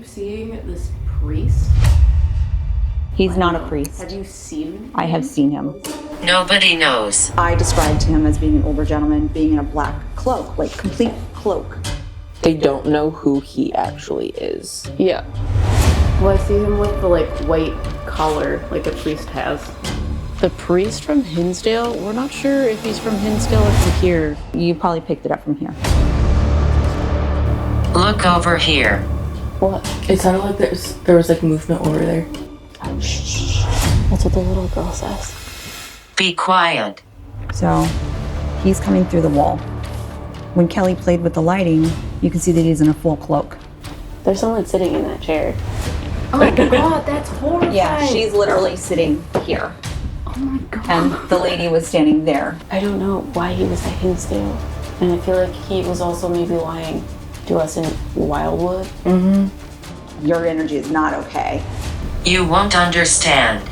seeing this priest? He's not a priest. Have you seen him? I have seen him. Nobody knows. I described him as being an older gentleman, being in a black cloak, like complete cloak. They don't know who he actually is. Yeah. Well, I see him with the white collar, like a priest has. The priest from Hinsdale? We're not sure if he's from Hinsdale or from here. You probably picked it up from here. Look over here. What? It sounded like there was movement over there. Oh, shh. That's what the little girl says. Be quiet. So he's coming through the wall. When Kelly played with the lighting, you can see that he's in a full cloak. There's someone sitting in that chair. Oh my god, that's horrifying. Yeah, she's literally sitting here. Oh my god. And the lady was standing there. I don't know why he was at Hinsdale. And I feel like he was also maybe lying to us in Wildwood. Mm-hmm. Your energy is not okay. You won't understand.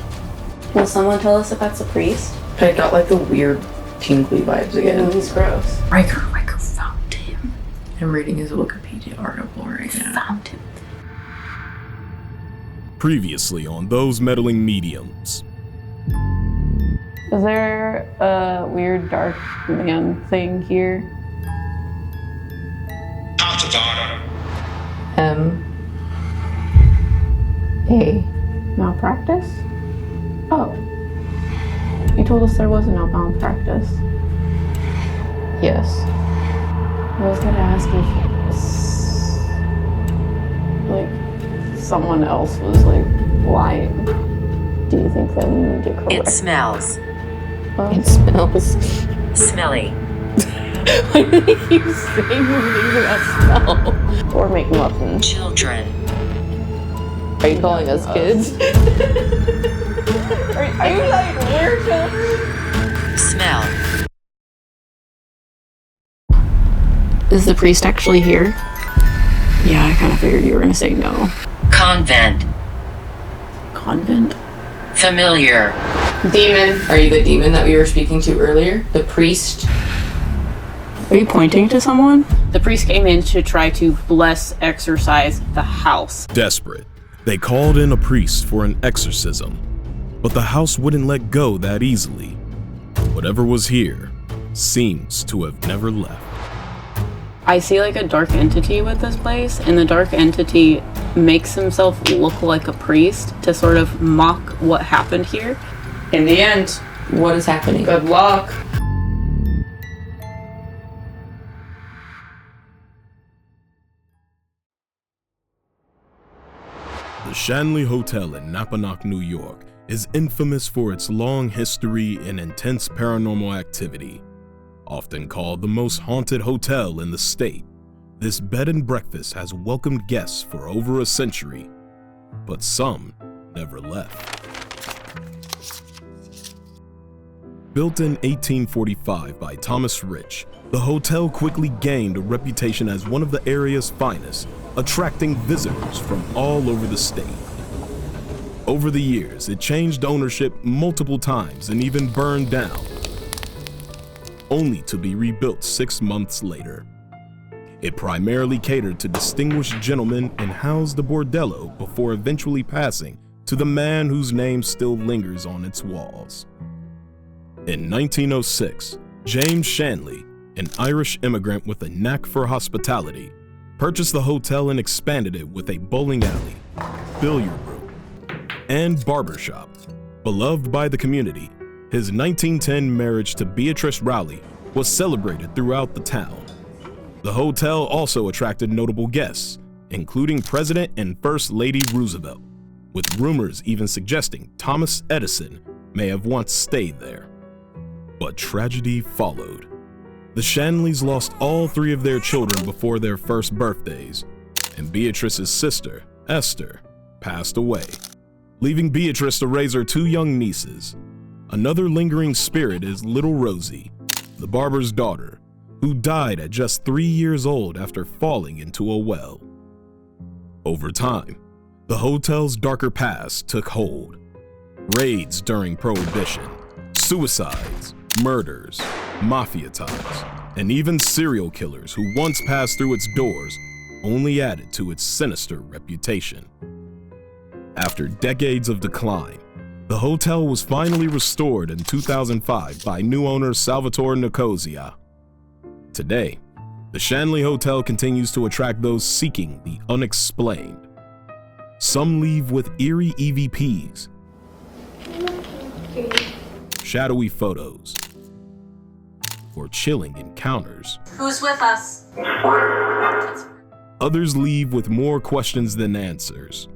Will someone tell us if that's a priest? I got the weird tingly vibes again. He's gross. Riker found him. I'm reading his Wikipedia article right now. Found him. Previously on Those Meddling Mediums. Is there a weird dark man thing here? Malpractice? Oh. You told us there was no malpractice. Yes. I was gonna ask if someone else was lying. Do you think that we need to correct? It smells. It smells. Smelly. Why do they keep saying things about smell? Or make muffins. Children. Are you calling us kids? are you we're children? Smell. Is the priest actually here? Yeah, I kind of figured you were gonna say no. Convent. Convent? Familiar. Demon. Are you the demon that we were speaking to earlier? The priest? Are you pointing to someone? The priest came in to try to exorcise the house. Desperate, they called in a priest for an exorcism, but the house wouldn't let go that easily. Whatever was here seems to have never left. I see a dark entity with this place, and the dark entity makes himself look like a priest to sort of mock what happened here. In the end, what is happening? Good luck. The Shanley Hotel in Napanoch, New York is infamous for its long history and intense paranormal activity. Often called the most haunted hotel in the state, this bed and breakfast has welcomed guests for over a century, but some never left. Built in 1845 by Thomas Rich, the hotel quickly gained a reputation as one of the area's finest, attracting visitors from all over the state. Over the years, it changed ownership multiple times and even burned down, only to be rebuilt 6 months later. It primarily catered to distinguished gentlemen and housed the Bordello before eventually passing to the man whose name still lingers on its walls. In 1906, James Shanley, an Irish immigrant with a knack for hospitality, purchased the hotel and expanded it with a bowling alley, billiard room, and barbershop. Beloved by the community, his 1910 marriage to Beatrice Rowley was celebrated throughout the town. The hotel also attracted notable guests, including President and First Lady Roosevelt, with rumors even suggesting Thomas Edison may have once stayed there. But tragedy followed. The Shanleys lost all 3 of their children before their first birthdays, and Beatrice's sister, Esther, passed away, leaving Beatrice to raise her 2 young nieces. Another lingering spirit is little Rosie, the barber's daughter, who died at just 3 years old after falling into a well. Over time, the hotel's darker past took hold. Raids during Prohibition, suicides, murders, mafia ties, and even serial killers who once passed through its doors only added to its sinister reputation. After decades of decline, the hotel was finally restored in 2005 by new owner Salvatore Nicosia. Today, the Shanley Hotel continues to attract those seeking the unexplained. Some leave with eerie EVPs, shadowy photos, or chilling encounters. Who's with us? Others leave with more questions than answers.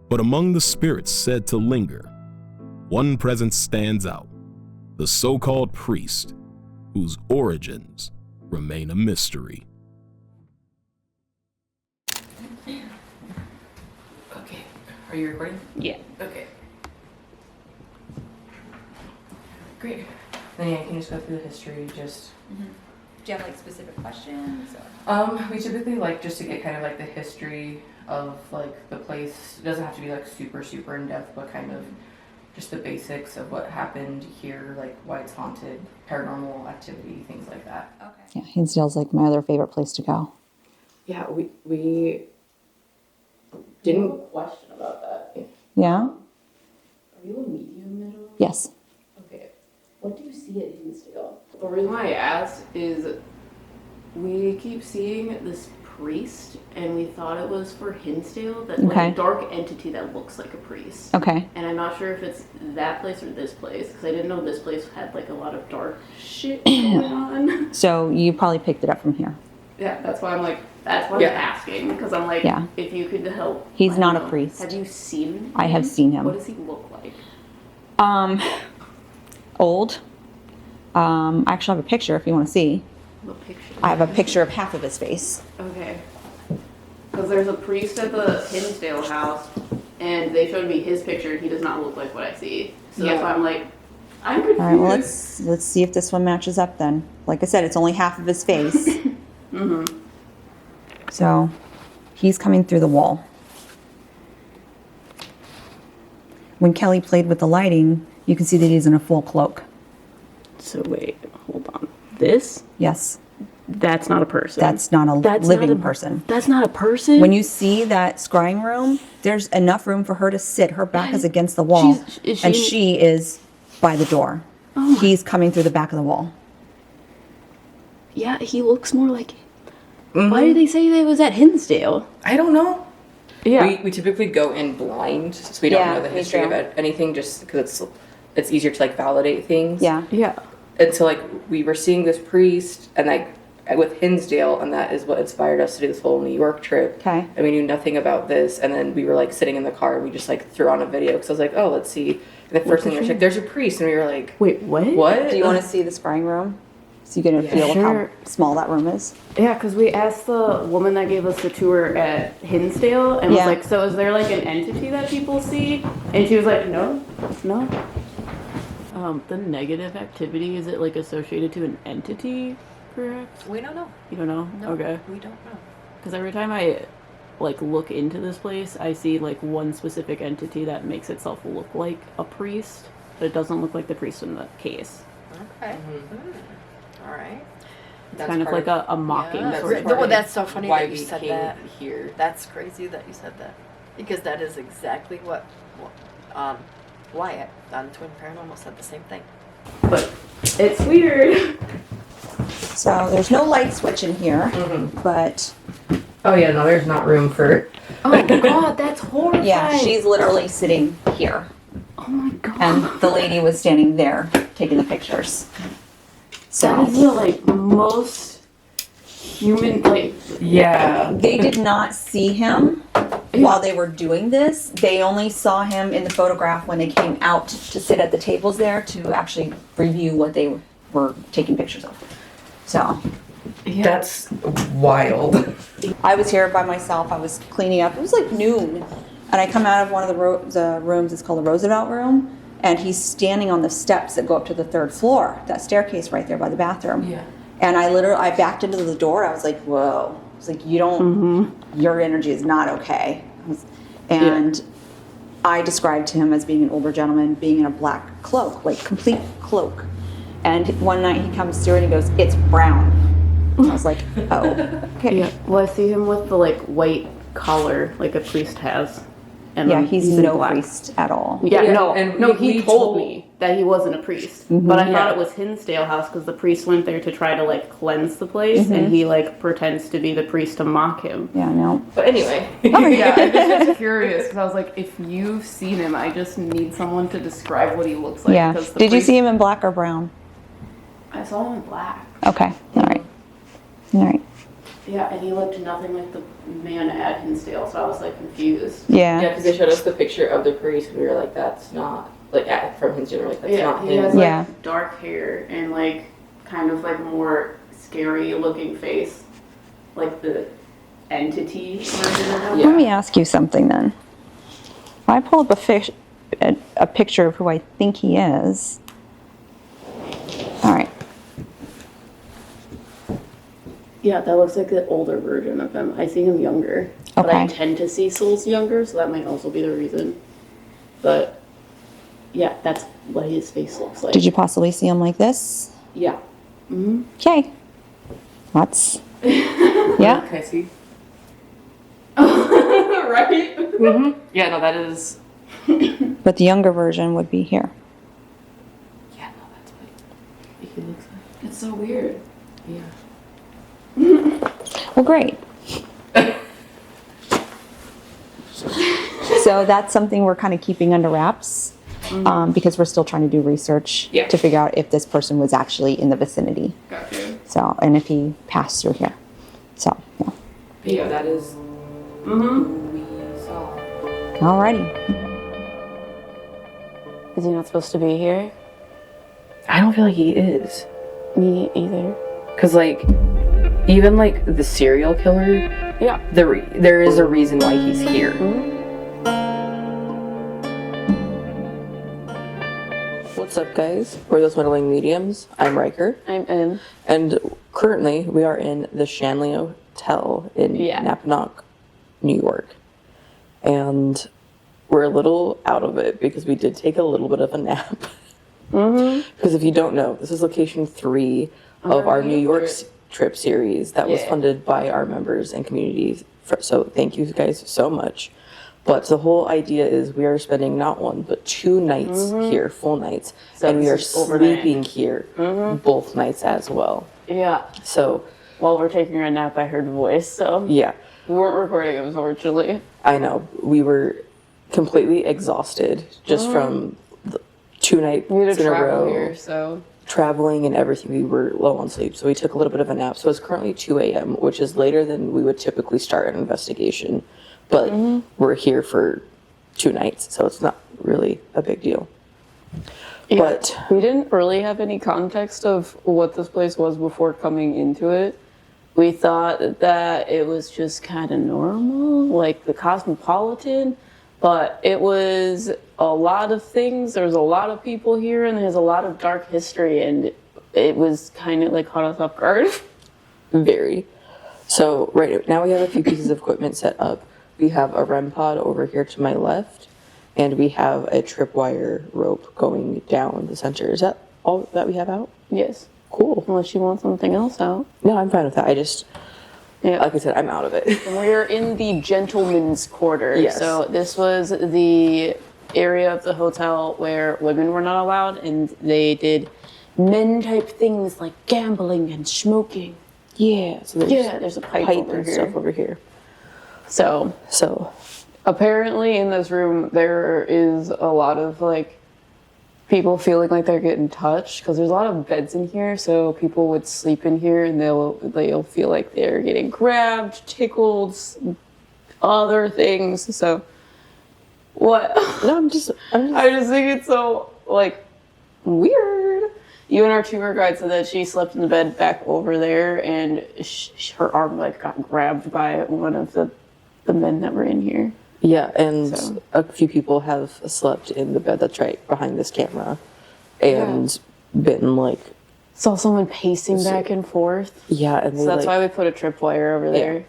But among the spirits said to linger, one presence stands out, the so-called priest, whose origins remain a mystery. Okay. Are you recording? Yeah. Okay. Great. Then yeah, you can just go through the history, just... Do you have like specific questions? Or? We typically like just to get kind of like the history of like the place. It doesn't have to be like super in depth, but kind of just the basics of what happened here, like why it's haunted, paranormal activity, things like that. Okay. Yeah, Hinsdale's like my other favorite place to go. Yeah, we didn't question about that. Yeah? Are you a medium middle? Yes. Okay. What do you see at Hinsdale? The reason why I asked is we keep seeing this priest and we thought it was for Hinsdale, that like Okay. a dark entity that looks like a priest. Okay. And I'm not sure if it's that place or this place because I didn't know this place had like a lot of dark shit going on. So you probably picked it up from here. Yeah, that's why I'm like, that's why Yeah. I'm asking because I'm like, Yeah. if you could help. He's I not don't a know. priest. Have you seen him? I have seen him. What does he look like? Old. I actually have a picture if you want to see. What picture? I have a picture of half of his face. Okay. Because there's a priest at the Hinsdale House, and they showed me his picture, and he does not look like what I see. So that's Yeah. why I'm like, I'm confused. All right, well let's see if this one matches up then. Like I said, it's only half of his face. So he's coming through the wall. When Kelly played with the lighting, you can see that he's in a full cloak. So wait, hold on. This? Yes, That's not a person. that's not a living person. That's not a person? When you see that scrying room, there's enough room for her to sit. Her back is against the wall, Is and she- she is by the door. He's coming through the back of the wall. Yeah, he looks more like... Why did they say that it was at Hinsdale? I don't know. Yeah. We typically go in blind, so we don't Yeah, know the me history too. of anything, just because it's easier to like validate things. Yeah. Yeah. And so like we were seeing this priest and like with Hinsdale, and that is what inspired us to do this whole New York trip. Okay. And we knew nothing about this, and then we were like sitting in the car and we just like threw on a video because I was like, oh, let's see. And the first thing was like, there's a priest, and we were like, Wait, what? what? Do you want to see the scrying room? So you get a feel of Sure. how small that room is. Yeah, because we asked the woman that gave us the tour at Hinsdale and Yeah. was like, so is there like an entity that people see? And she was like, no. The negative activity, is it like associated to an entity, correct? We don't know. You don't know? No, Okay. we don't know. Because every time I like look into this place, I see like one specific entity that makes itself look like a priest, but it doesn't look like the priest in the case. Okay. All right. It's kind of like a mocking Yeah. sort of Well, thing. that's so funny why that you we said came that. here. That's crazy that you said that. Because that is exactly what Wyatt on Twin Paranormal said the same thing. But it's weird. So there's no light switch in here, but Oh yeah, no, there's not room for. Oh god, that's horrifying. yeah, she's literally sitting here. Oh my god. And the lady was standing there taking the pictures. That is So the like most human like Yeah. they did not see him while they were doing this. They only saw him in the photograph when they came out to sit at the tables there to actually review what they were taking pictures of. So That's wild. I was here by myself. I was cleaning up. It was like noon. And I come out of one of the rooms, it's called the Roosevelt room, and he's standing on the steps that go up to the third floor, that staircase right there by the bathroom. Yeah. And I backed into the door. I was like, whoa. I was like, your energy is not okay. And I described him as being an older gentleman, being in a black cloak, like complete cloak. And one night he comes through and he goes, it's brown. I was like, oh, okay. Yeah. Well, I see him with the like white collar, like a priest has. And Yeah, then he's in no black. priest at all. Yeah, Yeah, no, and no. we He told told- me that he wasn't a priest, but I Yeah. thought it was Hinsdale House because the priest went there to try to like cleanse the place, and he like pretends to be the priest to mock him. Yeah, no. But anyway, Oh, yeah, I'm just curious because I was like, if you've seen him, I just need someone to describe what he looks like. Yeah. 'cause the Did you priest- see him in black or brown? I saw him in black. Okay. All right. All right. Yeah, and he looked nothing like the man at Hinsdale, so I was like confused. Yeah. Yeah, because they showed us the picture of the priest, and we were like, "That's not like from his dinner. Like that's Yeah, not he him." has like Yeah. dark hair and like kind of like more scary looking face, like the entity version of him. Yeah. Let me ask you something then. If I pull up a picture of who I think he is. All right. Yeah, that looks like the older version of him. I see him younger, but I Okay. tend to see souls younger, so that might also be the reason. But yeah, that's what his face looks like. Did you possibly see him like this? Yeah. Mm-hmm. Okay. That's. Yeah. Can I see? Right? Yeah, no, that is. But the younger version would be here. Yeah, no, that's what he looks like. It's so weird. Yeah. Well, great. So that's something we're kind of keeping under wraps because we're still trying to do research Yeah. to figure out if this person was actually in the vicinity. Gotcha. So, and if he passed through here. So, yeah. But yeah, that is who we saw. Alrighty. Is he not supposed to be here? I don't feel like he is. Me either. Cause like, even like the serial killer, Yeah. there is a reason why he's here. What's up, guys? We're those meddling mediums. I'm Riker, I'm in. and currently we are in the Shanley Hotel in Yeah. Napanock, New York, and we're a little out of it because we did take a little bit of a nap. Because if you don't know, this is location 3 of our New York trip series that was Yeah. funded by our members and communities. So thank you guys so much. But the whole idea is we are spending not 1 but 2 nights here, full nights, So and we are this is overnight. sleeping here both nights as well. Yeah. So While we're taking our nap, I heard a voice, so yeah, we weren't recording, unfortunately. I know we were completely exhausted just from the 2 nights We had to in a travel row. here, so Traveling and everything, we were low on sleep, so we took a little bit of a nap. So it's currently 2 a.m., which is later than we would typically start an investigation. But we're here for 2 nights, so it's not really a big deal. But we didn't really have any context of what this place was before coming into it. We thought that it was just kind of normal, like the Cosmopolitan, but it was a lot of things. There's a lot of people here, and there's a lot of dark history, and it was kind of like caught us off guard. very. So right now we have a few pieces of equipment set up. We have a REM pod over here to my left, and we have a tripwire rope going down the center. Is that all that we have out? Yes, Cool. unless you want something else out. No, I'm fine with that. I just, Yeah. like I said, I'm out of it. We're in the gentleman's quarter. Yes. So this was the area of the hotel where women were not allowed, and they did men type things like gambling and smoking. Yeah. So there's There's a pipe over and here. stuff over here. So So apparently in this room there is a lot of like people feeling like they're getting touched because there's a lot of beds in here, so people would sleep in here and they'll feel like they're getting grabbed, tickled, other things. So what? no, I'm just I just think it's so like weird. Even our tour guide said that she slept in the bed back over there, and her arm like got grabbed by one of the men that were in here. yeah, and So. a few people have slept in the bed that's right behind this camera, and been like, Saw someone pacing back and forth. yeah, and they So that's like, why we put a tripwire over there.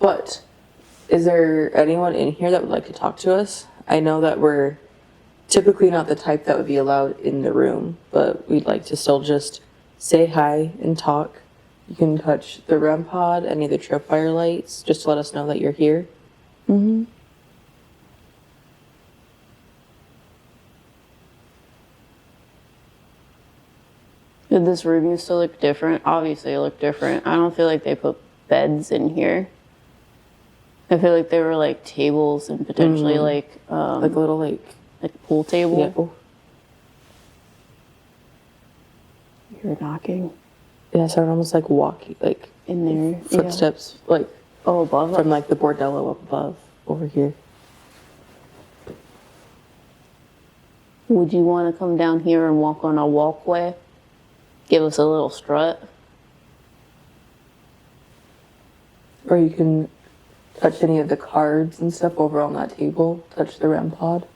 But is there anyone in here that would like to talk to us? I know that we're typically not the type that would be allowed in the room, but we'd like to still just say hi and talk You can touch the REM pod, any of the tripwire lights, just to let us know that you're here. Mm-hmm. Did this room used to look different? Obviously it looked different. I don't feel like they put beds in here. I feel like they were like tables and potentially like Like a little a pool table. yeah. Oh, You're knocking yeah, so almost like walking, like in there. footsteps, like Yeah. Oh, above us. from like the Bordello up above over here. Would you want to come down here and walk on a walkway? Give us a little strut. Or you can touch any of the cards and stuff over on that table. Touch the REM pod.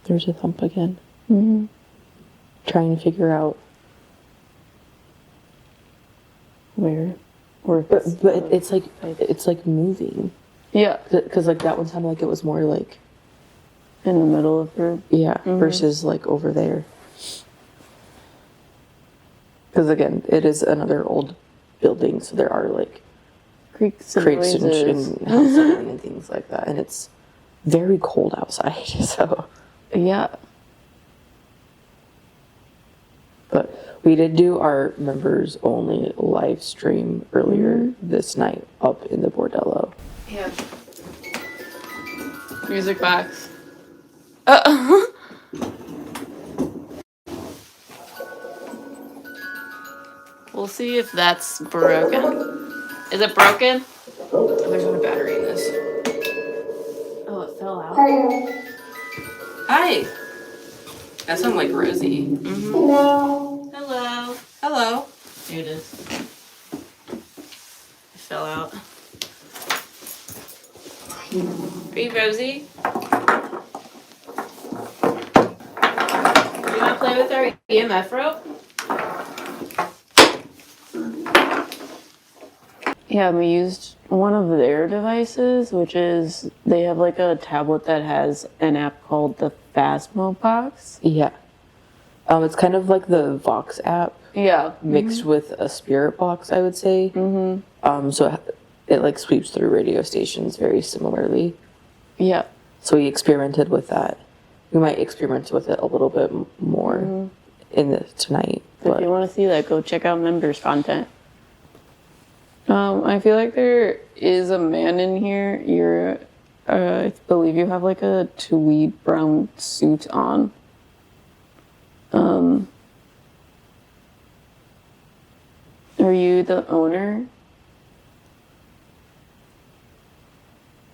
There's a thump again. Mm-hmm. Trying to figure out. Where But it's like moving. yeah, Because like that one sounded like it was more like, in the middle of her. yeah, versus like over there. Because again, it is another old building, so there are like Creaks and creaks and, noises. and house settling and things like that, and it's very cold outside. So, Yeah. but we did do our members only live stream earlier this night up in the Bordello. Yeah. Music box. We'll see if that's broken. Is it broken? There's no battery in this. Oh, it fell out. Hi. That sounds like Rosie. Hello. Hello. Here it is. It fell out. Are you Rosie? You want to play with our EMF rope? Yeah, we used one of their devices, which is they have like a tablet that has an app called the Phasmo Box. Yeah, it's kind of like the Vox app Yeah. mixed with a spirit box, I would say. So it like sweeps through radio stations very similarly. Yeah. So we experimented with that. We might experiment with it a little bit more in the tonight. If you want to see that, go check out members content. I feel like there is a man in here. I believe you have like a tweed brown suit on. Are you the owner?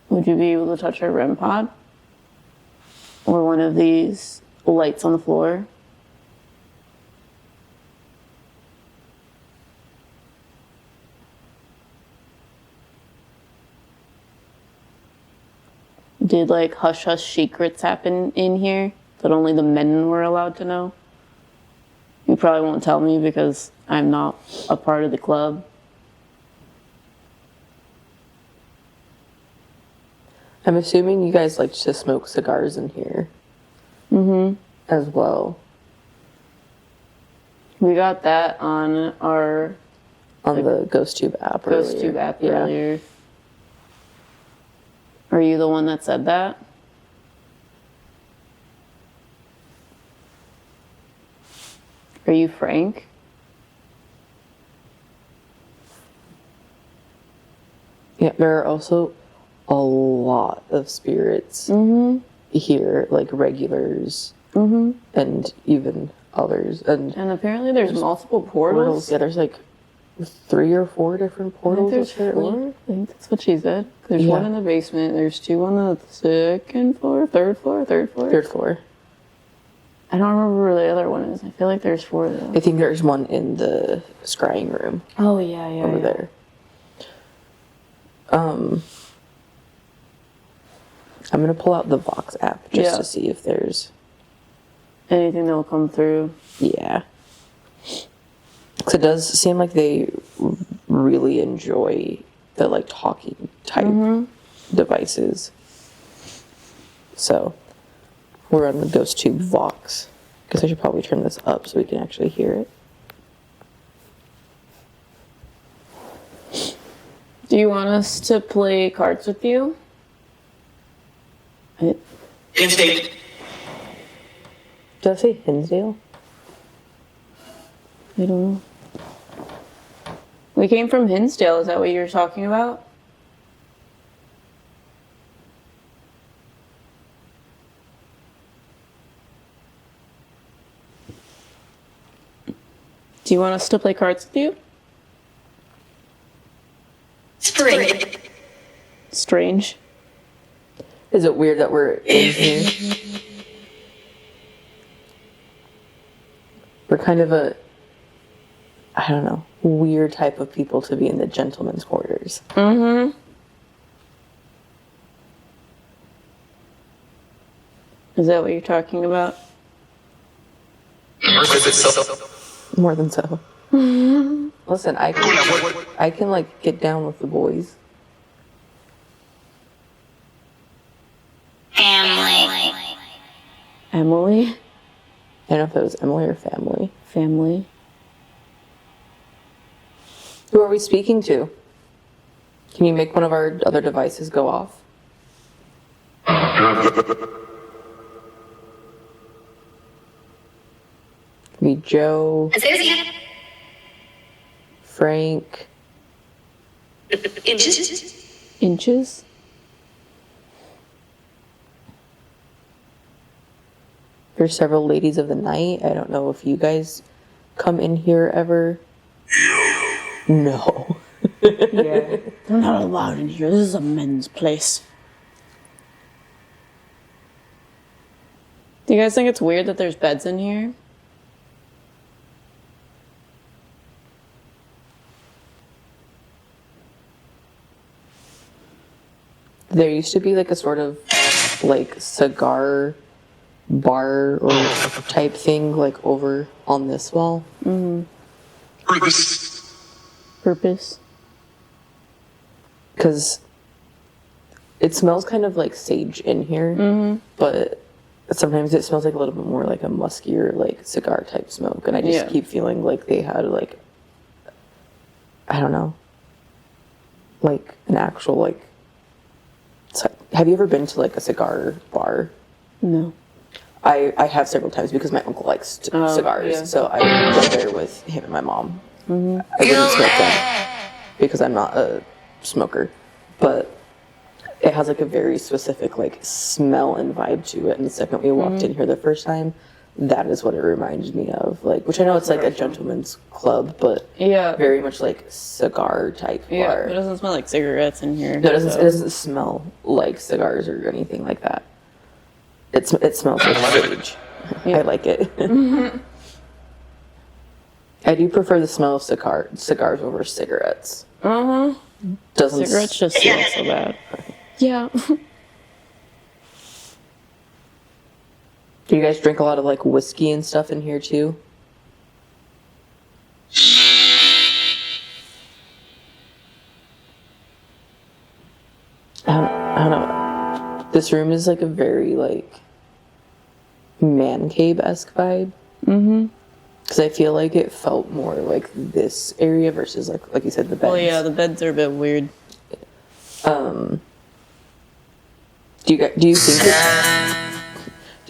Would you be able to touch our REM pod? Or one of these lights on the floor? Did like hush hush secrets happen in here that only the men were allowed to know? You probably won't tell me because I'm not a part of the club. I'm assuming you guys like to smoke cigars in here. As well. We got that on our On the GhostTube app GhostTube app Yeah. earlier. Are you the one that said that? Are you Frank? Yeah, there are also a lot of spirits here, like regulars and even others. And And apparently there's multiple portals. Yeah, there's like 3 or 4 different I think portals. there's apparently. 4. I think that's what she said. There's Yeah. one in the basement. There's 2 on the second floor, third floor. 3rd floor. I don't remember where the other one is. I feel like there's 4 though. I think there's one in the scrying room Oh yeah, over there. I'm gonna pull out the Vox app just Yeah. to see if there's Anything that will come through. yeah. 'Cause it does seem like they really enjoy the like talking type devices. So we're on the ghost tube Vox. Guess I should probably turn this up so we can actually hear it. Do you want us to play cards with you? Did I say Hinsdale? I don't know. We came from Hinsdale, is that what you were talking about? Do you want us to play cards with you? Strange. Is it weird that we're in here? We're kind of a, I don't know, weird type of people to be in the gentleman's quarters. Mm-hmm. Is that what you're talking about? More than so. Listen, I can like get down with the boys. Emily? I don't know if it was Emily or family. Family. Who are we speaking to? Can you make one of our other devices go off? Be Joe. Frank. Inches? There's several ladies of the night. I don't know if you guys come in here ever. No. Yeah. They're not allowed in here. This is a men's place. Do you guys think it's weird that there's beds in here? There used to be like a sort of like cigar bar or type thing like over on this wall. Purpose? Because it smells kind of like sage in here, but sometimes it smells like a little bit more like a muskier like cigar type smoke, and I just keep feeling like they had like, I don't know, like an actual like, have you ever been to like a cigar bar? No. I have several times because my uncle likes cigars, so I would go there with him and my mom. I wouldn't smoke them because I'm not a smoker, but it has like a very specific like smell and vibe to it. And the second we walked in here the first time, that is what it reminded me of. Like, which I know it's like a gentleman's club, but very much like cigar type bar. It doesn't smell like cigarettes in here. No, it doesn't smell like cigars or anything like that. It smells like sage. I like it. I do prefer the smell of cigars over cigarettes. Doesn't Cigarettes just smell so bad. Yeah. Do you guys drink a lot of like whiskey and stuff in here too? I don't know. This room is like a very like man cave-esque vibe. Because I feel like it felt more like this area versus like you said, the beds. Well, yeah, the beds are a bit weird. Do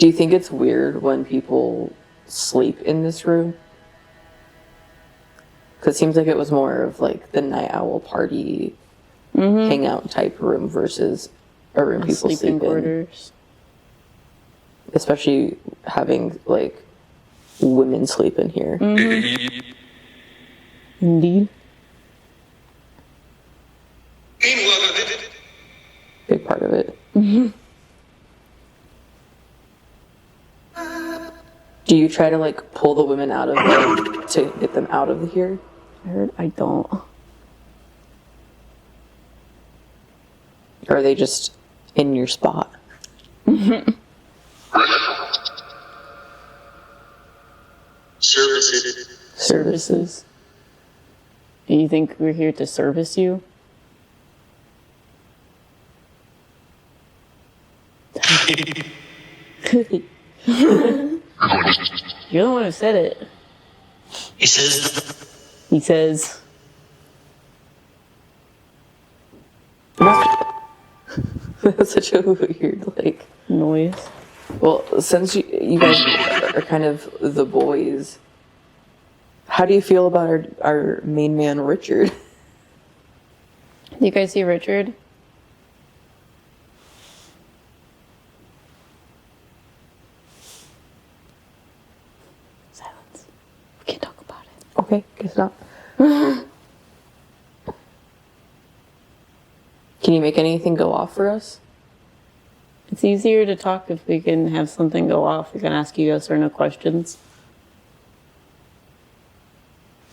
you think it's weird when people sleep in this room? Because it seems like it was more of like the night owl party hangout type room versus a room people sleep in. Quarters. Especially having like women sleep in here. Indeed. Big part of it. Do you try to like pull the women out of it to get them out of here? I don't. Or are they just in your spot? Services. You think we're here to service you? You're the one who said it. He says, He says, That's such a weird, like... noise. Well, since you guys are kind of the boys, how do you feel about our main man, Richard? Do you guys see Richard? Silence. We can't talk about it. Okay, guess not. Can you make anything go off for us? It's easier to talk if we can have something go off. We can ask you yes or no questions.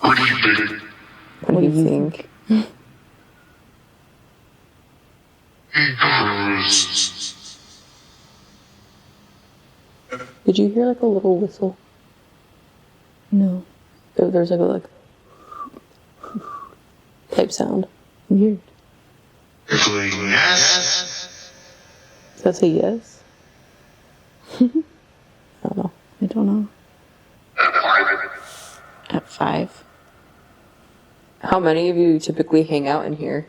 what do you think? What do you think? Did you hear like a little whistle? No. There's like a type sound. Weird. Yes. Does that say yes? I don't know. I don't know. At 5. How many of you typically hang out in here?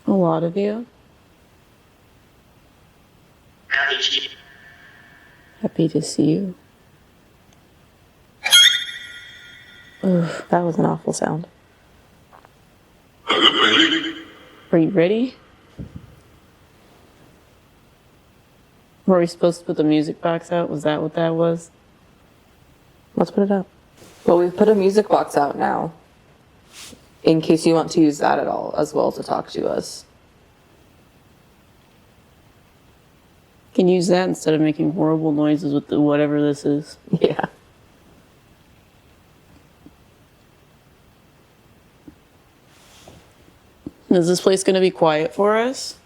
A lot of you. Happy to see you. Ugh, that was an awful sound. Are you ready? Were we supposed to put the music box out? Was that what that was? Let's put it up. Well, we've put a music box out now. In case you want to use that at all as well to talk to us. Can use that instead of making horrible noises with whatever this is. Yeah. Is this place going to be quiet for us?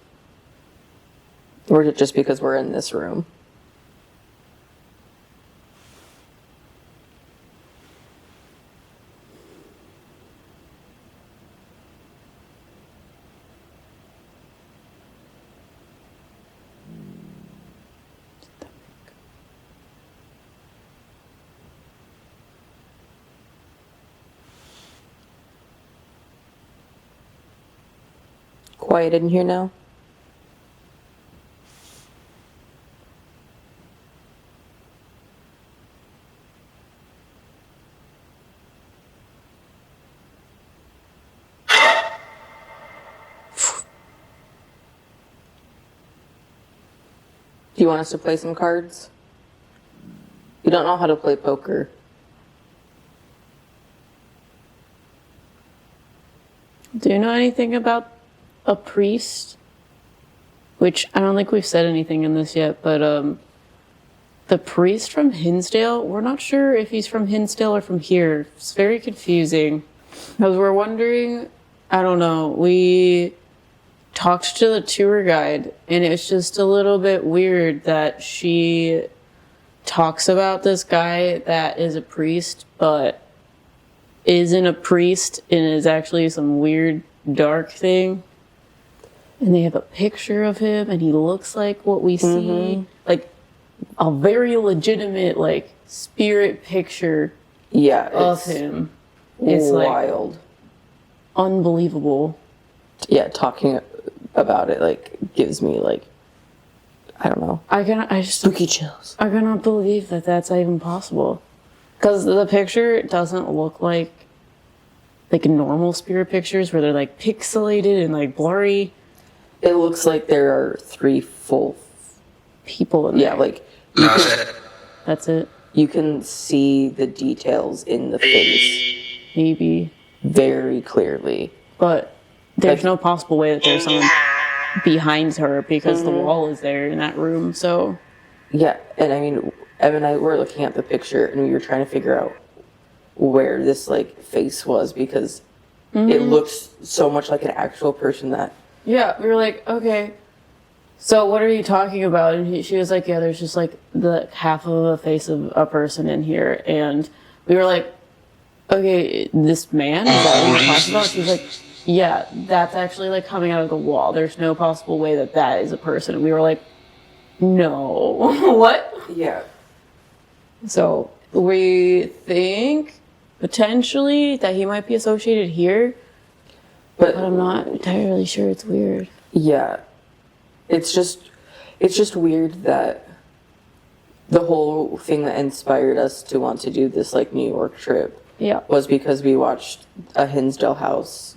Or is it just because we're in this room? Quiet in here now? Do you want us to play some cards? You don't know how to play poker. Do you know anything about a priest? Which I don't think we've said anything in this yet, but the priest from Hinsdale, we're not sure if he's from Hinsdale or from here. It's very confusing. Because we're wondering, I don't know, we talked to the tour guide and it's just a little bit weird that she talks about this guy that is a priest, but isn't a priest and is actually some weird dark thing. And they have a picture of him and he looks like what we see. Like a very legitimate like spirit picture of him. It's wild. Like unbelievable. Yeah, talking about it like gives me like, I don't know. I just spooky chills. I cannot believe that that's even possible. Because the picture doesn't look like normal spirit pictures where they're like pixelated and like blurry. It looks like there are 3 full people in there. Yeah, like that's it. You can see the details in the face Maybe. very clearly. But there's no possible way that there's someone behind her because the wall is there in that room, so. Yeah, and I mean, Evan and I were looking at the picture and we were trying to figure out where this like face was because it looks so much like an actual person that. Yeah, we were like, okay, so what are you talking about? And she was like, yeah, there's just like the half of a face of a person in here. And we were like, okay, this man, is that what you're talking about? She was like, yeah, that's actually like coming out of the wall. There's no possible way that that is a person. And we were like, no. What? Yeah. So we think potentially that he might be associated here, but I'm not entirely sure. It's weird. Yeah. It's just weird that the whole thing that inspired us to want to do this like New York trip was because we watched a Hinsdale House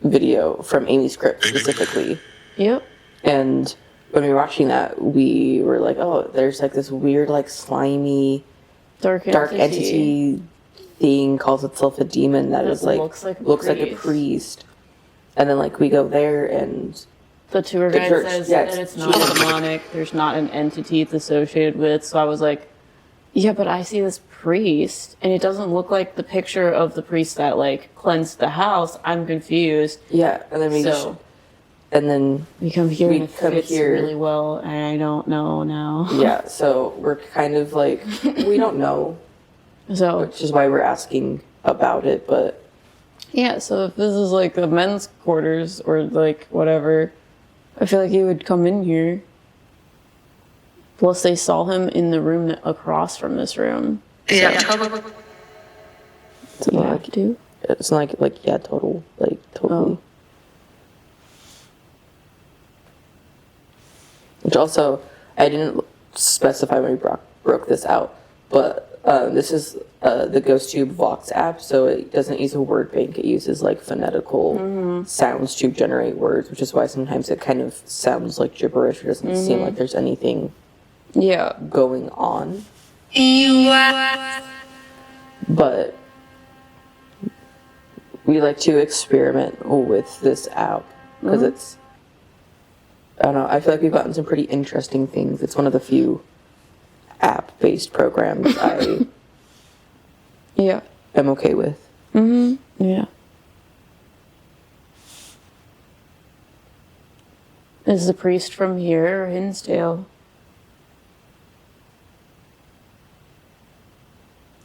video from Amy's Crypt specifically. Yep. And when we were watching that, we were like, oh, there's like this weird, like slimy, dark entity thing, calls itself a demon that is like, looks like a priest. And then like we go there and the tour guide says that it's not demonic. There's not an entity it's associated with. So I was like, yeah, but I see this priest and it doesn't look like the picture of the priest that like cleansed the house. I'm confused. Yeah. And then we come here and it fits really well, and I don't know now. Yeah, so we're kind of like, we don't know. So, which is why we're asking about it, but... Yeah, so if this is like the men's quarters or like whatever, I feel like he would come in here. Plus they saw him in the room across from this room. Yeah, totally. It's not like, yeah, totally. Oh. Which also, I didn't specify when we broke this out, but this is the GhostTube Vox app, so it doesn't use a word bank. It uses like phonetical sounds to generate words, which is why sometimes it kind of sounds like gibberish. It doesn't seem like there's anything going on. But we like to experiment with this app because it's, I don't know, I feel like we've gotten some pretty interesting things. It's one of the few app-based programs I am okay with. Yeah. Is the priest from here or Hinsdale?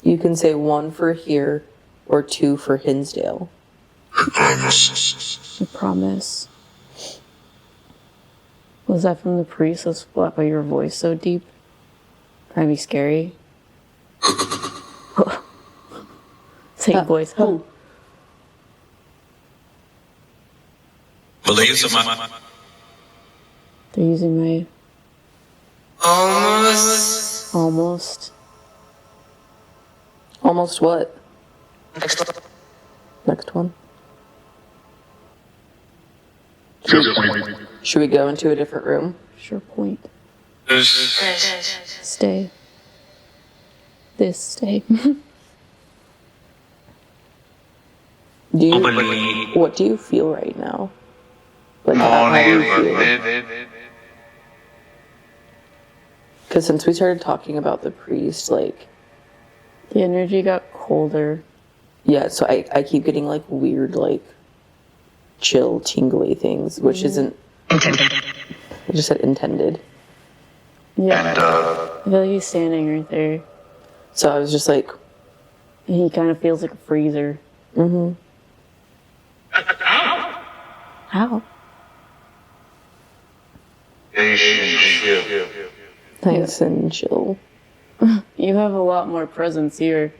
You can say 1 for here or 2 for Hinsdale. I promise. Was that from the priest? That's why your voice so deep. Trying to be scary. Same voice. Huh? Believes in my... They're using my... Almost. Almost what? Next one. Should we go into a different room? Sure point. Stay. Stay. What do you feel right now? Like, how do you feel? Because since we started talking about the priest, like... The energy got colder. Yeah, so I keep getting, like, weird, like, chill, tingly things, which isn't... Intended. I just said intended. Yeah. I feel like he's standing right there. So I was just like... And he kind of feels like a freezer. How? Nice and chill. You have a lot more presence here.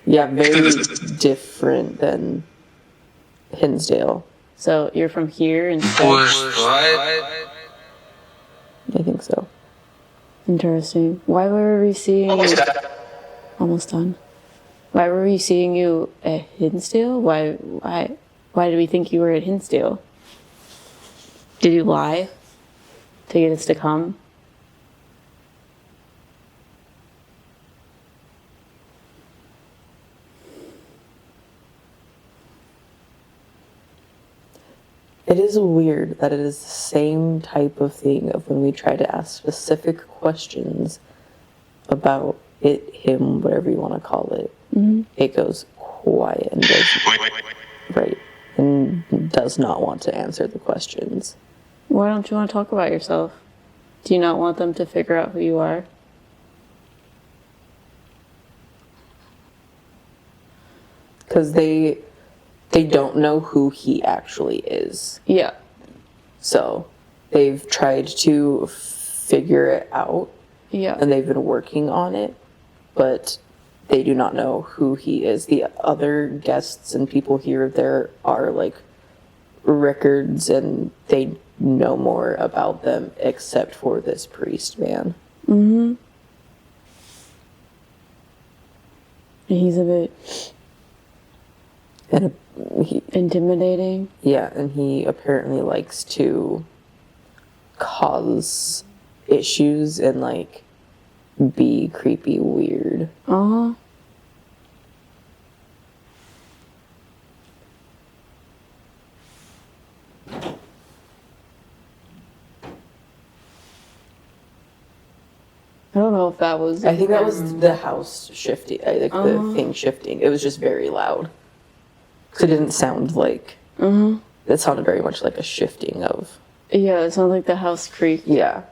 Yeah, very different than Hinsdale. So you're from here and I think so. Interesting. Why were we seeing you? Almost done. Why were we seeing you at Hinsdale? Why did we think you were at Hinsdale? Did you lie to get us to come? It is weird that it is the same type of thing of when we try to ask specific questions about it, him, whatever you want to call it. It goes quiet and does not want to answer the questions. Why don't you want to talk about yourself? Do you not want them to figure out who you are? Because they don't know who he actually is. Yeah. So they've tried to figure it out. Yeah. And they've been working on it, but they do not know who he is. The other guests and people here, there are like records and they know more about them except for this priest man. Mm-hmm. And he's a bit intimidating. Yeah, and he apparently likes to cause issues and like be creepy weird. Uh-huh. I don't know if that was... I think that was the house shifting, like the thing shifting. It was just very loud. So it didn't sound like... It sounded very much like a shifting of... Yeah, it sounded like the house creaked. Yeah.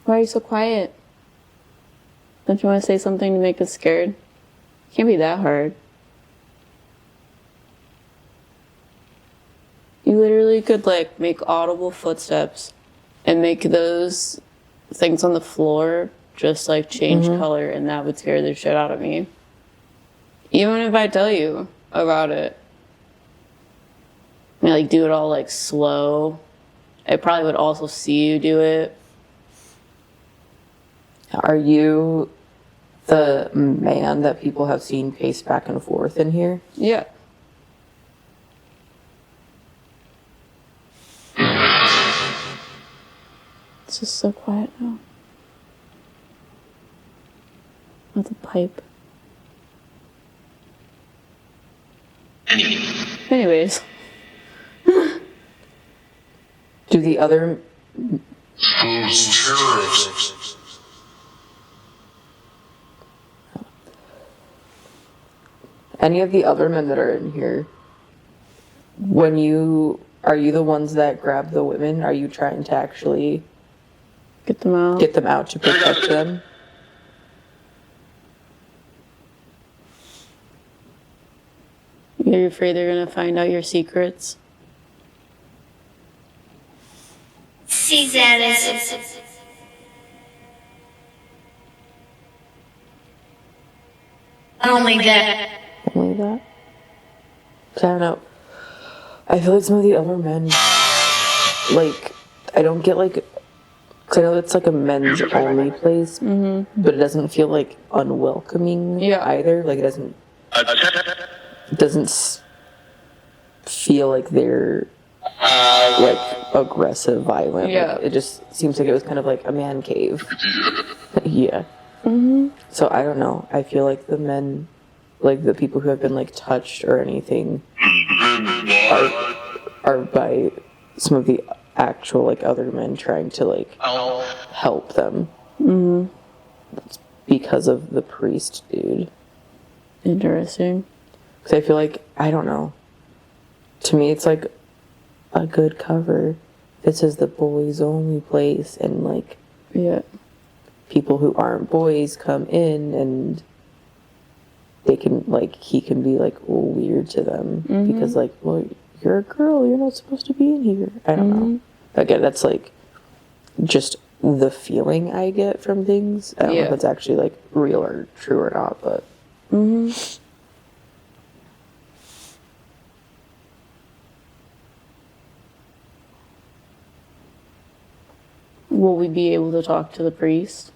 Why are you so quiet? Don't you want to say something to make us scared? Can't be that hard. You literally could like make audible footsteps and make those things on the floor just like change color, and that would scare the shit out of me. Even if I tell you about it. I mean, like do it all like slow. I probably would also see you do it. Are you the man that people have seen pace back and forth in here? Yeah. It's just so quiet now. With a pipe. Anyways. Do the other... Those terrorists. Any of the other men that are in here, are you the ones that grab the women? Are you trying to actually Get them out. get them out to protect them? You're afraid they're gonna find out your secrets? Only that. Only that? 'Cause I don't know. I feel like some of the other men, like, I don't get like, because I know it's like a men's only place, but it doesn't feel like unwelcoming either. Like it doesn't feel like they're like aggressive, violent. Yeah. Like, it just seems like it was kind of like a man cave. Yeah. So I don't know. I feel like the men, like the people who have been like touched or anything, are by some of the actual like other men trying to like help them. It's because of the priest dude. Interesting. Because I feel like, I don't know. To me, it's like a good cover. It says the boys only place, and like Yeah. people who aren't boys come in and they can like, he can be like weird to them because like, well, you're a girl, you're not supposed to be in here. I don't know. Again, that's like just the feeling I get from things. I don't know if it's actually like real or true or not, but Will we be able to talk to the priest?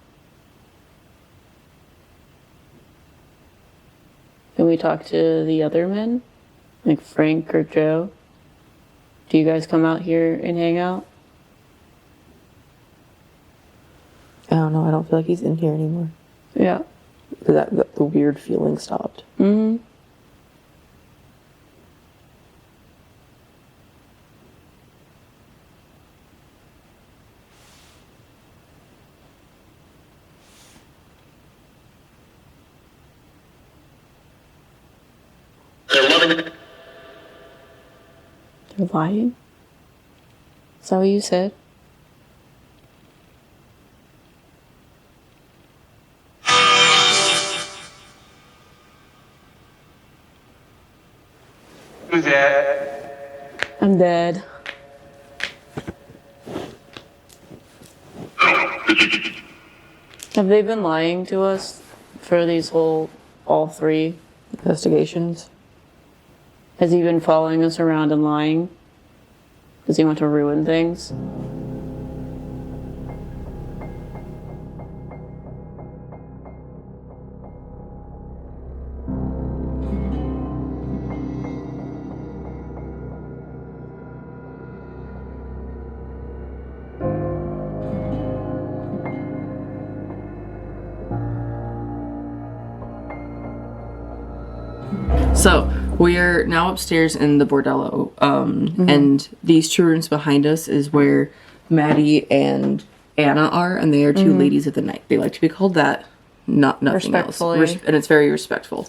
Can we talk to the other men? Like Frank or Joe? Do you guys come out here and hang out? I don't know. I don't feel like he's in here anymore. Yeah. The weird feeling stopped. You're lying? Is that what you said? Who's that? I'm dead. Have they been lying to us for these all three investigations? Has he been following us around and lying? Does he want to ruin things? So we are now upstairs in the Bordello, and these two rooms behind us is where Maddie and Anna are, and they are two ladies of the night. They like to be called that, not nothing else, and it's very respectful.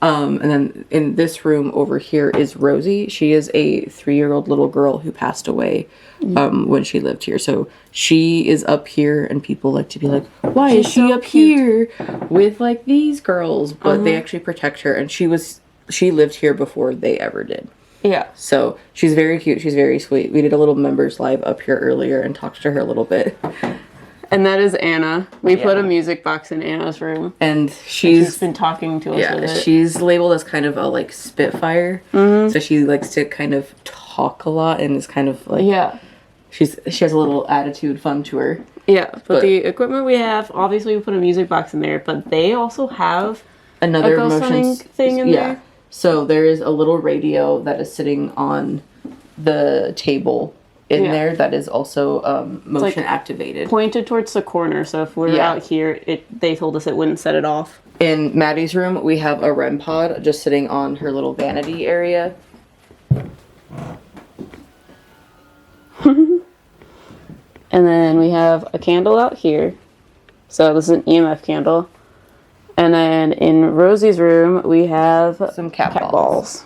And then in this room over here is Rosie. She is a 3-year-old little girl who passed away when she lived here. So she is up here, and people like to be like, why is she up here with like these girls? But they actually protect her, and she lived here before they ever did. Yeah. So she's very cute. She's very sweet. We did a little members live up here earlier and talked to her a little bit. And that is Anna. We put a music box in Anna's room. And she's been talking to us with it. She's labeled as kind of a like Spitfire. So she likes to kind of talk a lot and is kind of like she has a little attitude fun to her. Yeah, but the equipment we have, obviously we put a music box in there, but they also have another a ghost hunting thing in there. So there is a little radio that is sitting on the table in there that is also motion activated. Pointed towards the corner, so if we're out here, they told us it wouldn't set it off. In Maddie's room, we have a REM pod just sitting on her little vanity area. And then we have a candle out here. So this is an EMF candle. And then in Rosie's room, we have some cat balls.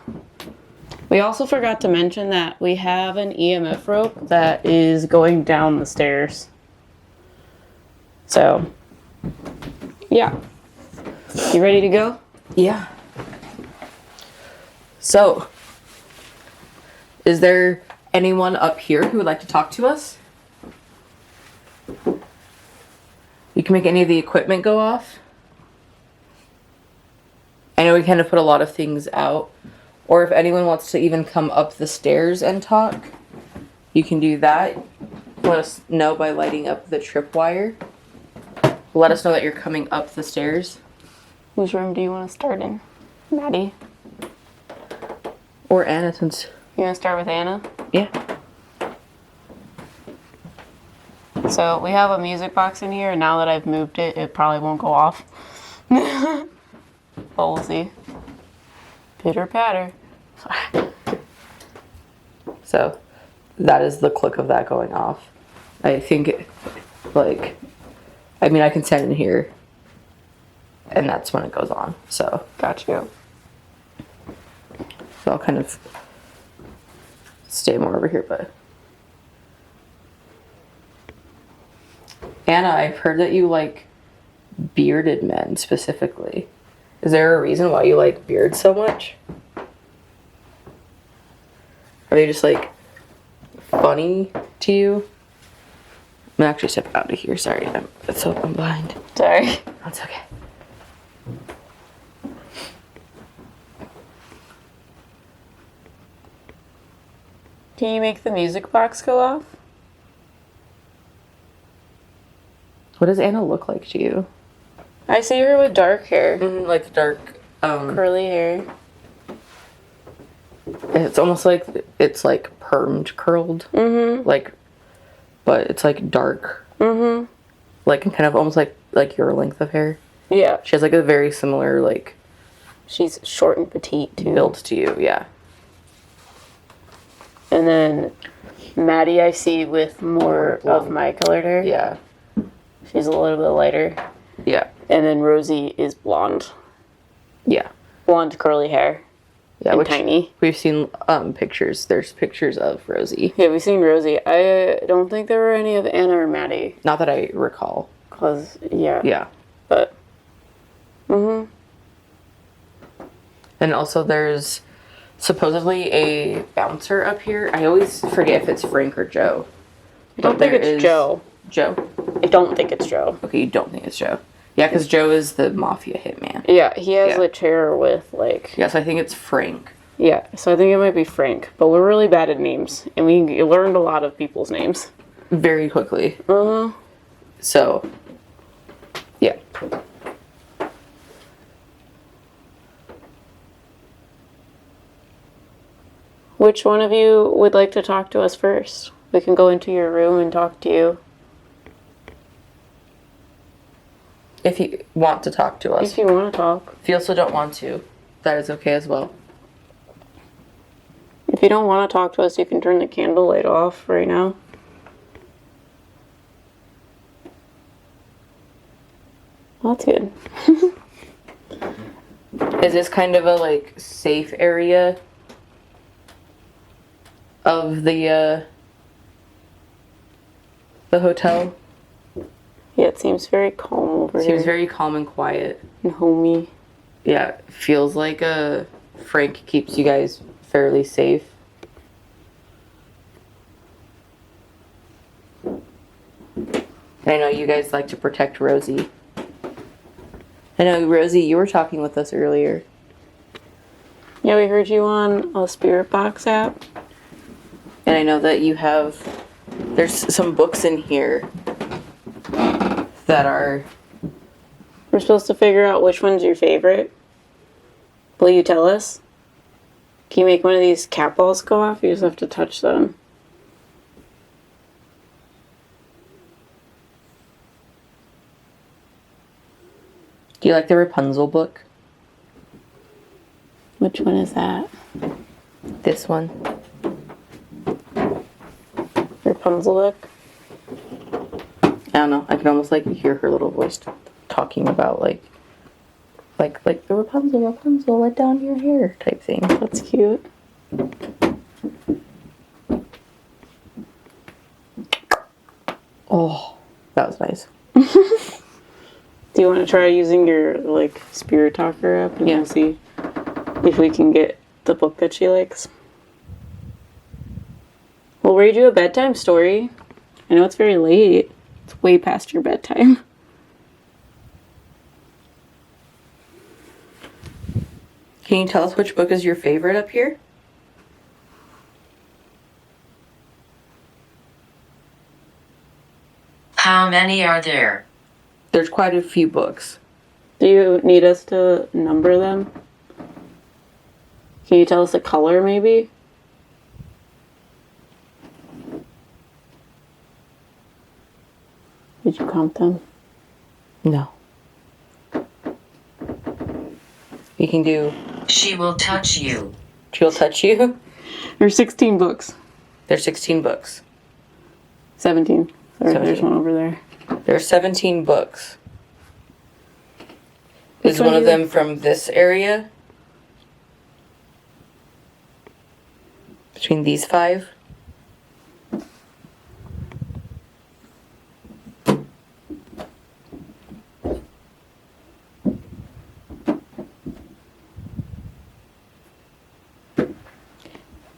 We also forgot to mention that we have an EMF rope that is going down the stairs. So, yeah. You ready to go? Yeah. So, is there anyone up here who would like to talk to us? You can make any of the equipment go off. I know we kind of put a lot of things out. Or if anyone wants to even come up the stairs and talk, you can do that. Let us know by lighting up the tripwire. Let us know that you're coming up the stairs. Whose room do you want to start in? Maddie? Or Anna, since... You want to start with Anna? Yeah. So we have a music box in here, and now that I've moved it, it probably won't go off. But we'll see. Pitter patter. So that is the click of that going off. I think, like, I mean, I can stand in here, and that's when it goes on. So got you. So I'll kind of stay more over here, but Anna, I've heard that you like bearded men specifically. Is there a reason why you like beards so much? Are they just like funny to you? I'm gonna actually step out of here. Sorry, I'm blind. Sorry. That's okay. Can you make the music box go off? What does Anna look like to you? I see her with dark hair. Like dark, curly hair. It's almost like it's like permed curled. Like, but it's like dark. Like kind of almost like your length of hair. Yeah. She has like a very similar like. She's short and petite too. Build to you, yeah. And then Maddie I see with more of my colored hair. Yeah. She's a little bit lighter. Yeah. And then Rosie is blonde. Yeah. Blonde curly hair. Yeah, and tiny. We've seen pictures. There's pictures of Rosie. Yeah, we've seen Rosie. I don't think there were any of Anna or Maddie. Not that I recall. Cause yeah. Yeah. But. And also there's supposedly a bouncer up here. I always forget if it's Frank or Joe. I don't think it's Joe. Joe? I don't think it's Joe. Okay, you don't think it's Joe. Yeah, because Joe is the mafia hitman. Yeah, he has a chair with like... Yeah, so I think it's Frank. Yeah, so I think it might be Frank. But we're really bad at names. And we learned a lot of people's names. Very quickly. Uh-huh. So, yeah. Which one of you would like to talk to us first? We can go into your room and talk to you. If you want to talk to us. If you want to talk. If you also don't want to, that is okay as well. If you don't want to talk to us, you can turn the candle light off right now. Well, that's good. Is this kind of a, like, safe area of the hotel? Yeah, it seems very calm over here. Seems very calm and quiet. And homey. Yeah, feels like Frank keeps you guys fairly safe. I know you guys like to protect Rosie. I know, Rosie, you were talking with us earlier. Yeah, we heard you on a Spirit Box app. And I know that you have... There's some books in here that are... We're supposed to figure out which one's your favorite. Will you tell us? Can you make one of these cat balls go off? You just have to touch them. Do you like the Rapunzel book? Which one is that? This one. Rapunzel book? I don't know. I can almost like hear her little voice talking about like the Rapunzel, let down your hair type thing. That's cute. Oh, that was nice. Do you want to try using your like Spirit Talker app and we'll see if we can get the book that she likes? We'll read you a bedtime story. I know it's very late. It's way past your bedtime. Can you tell us which book is your favorite up here? How many are there? There's quite a few books. Do you need us to number them? Can you tell us the color, maybe? Did you count them? No. You can do... She will touch you. She'll touch you? There's 16 books. There's 16 books. 17. Sorry, 17. there's one over there. There's 17 books. Is one one of do you- them from this area? Between these 5?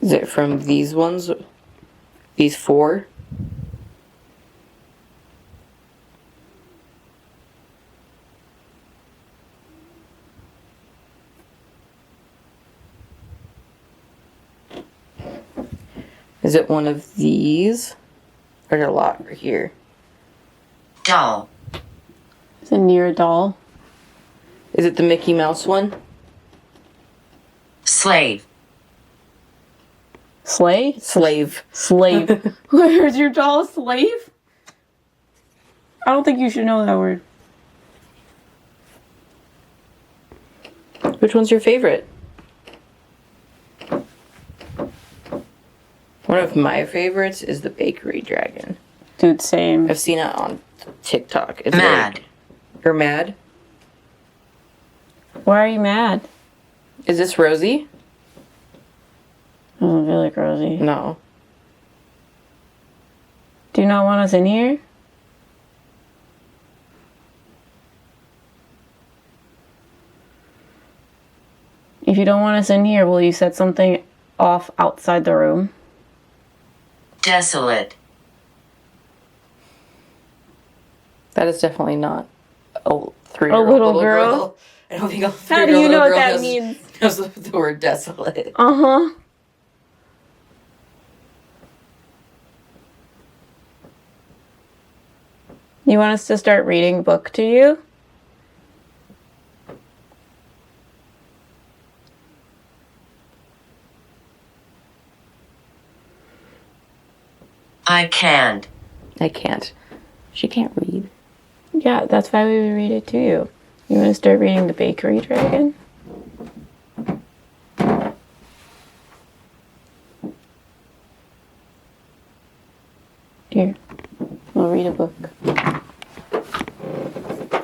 Is it from these ones? These 4? Is it one of these? Or there's a lot right here. Doll. Is it near a doll? Is it the Mickey Mouse one? Slave. Slay? Slave. Slave. Where's your doll a slave? I don't think you should know that word. Which one's your favorite? One of my favorites is the Bakery Dragon. Dude, same. I've seen it on TikTok. It's Mad. You're mad? Why are you mad? Is this Rosie? Doesn't feel like Rosie. No. Do you not want us in here? If you don't want us in here, will you set something off outside the room? Desolate. That is definitely not a 3-year-old A little girl? I don't think a 3-year-old How do you know what girl that means? knows the word desolate. Uh-huh. You want us to start reading a book to you? I can't. I can't. She can't read. Yeah, that's why we would read it to you. You want to start reading The Bakery Dragon? Here, I'll read a book.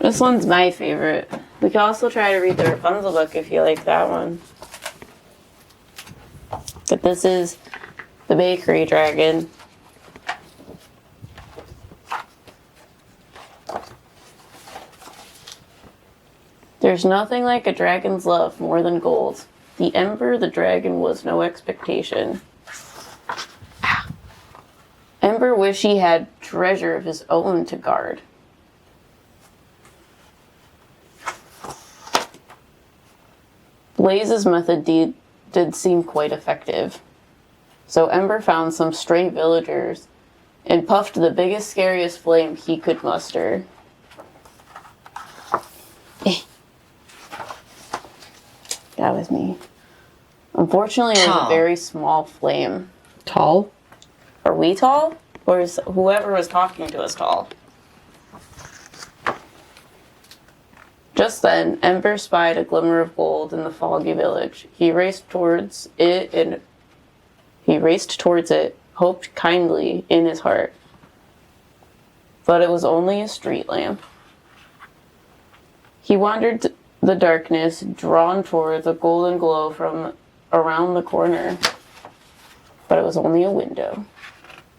This one's my favorite. We can also try to read the Rapunzel book if you like that one. But this is The Bakery Dragon. There's nothing like a dragon's love more than gold. The ember, the dragon, was no expectation. Ember wished he had treasure of his own to guard. Blaze's method did seem quite effective. So Ember found some stray villagers and puffed the biggest, scariest flame he could muster. That was me. Unfortunately, it was a Tall. very small flame. Tall? Are we tall? Or is whoever was talking to us tall? Just then, Ember spied a glimmer of gold in the foggy village. He raced towards it, hoped kindly in his heart. But it was only a street lamp. He wandered the darkness, drawn toward the golden glow from around the corner. But it was only a window.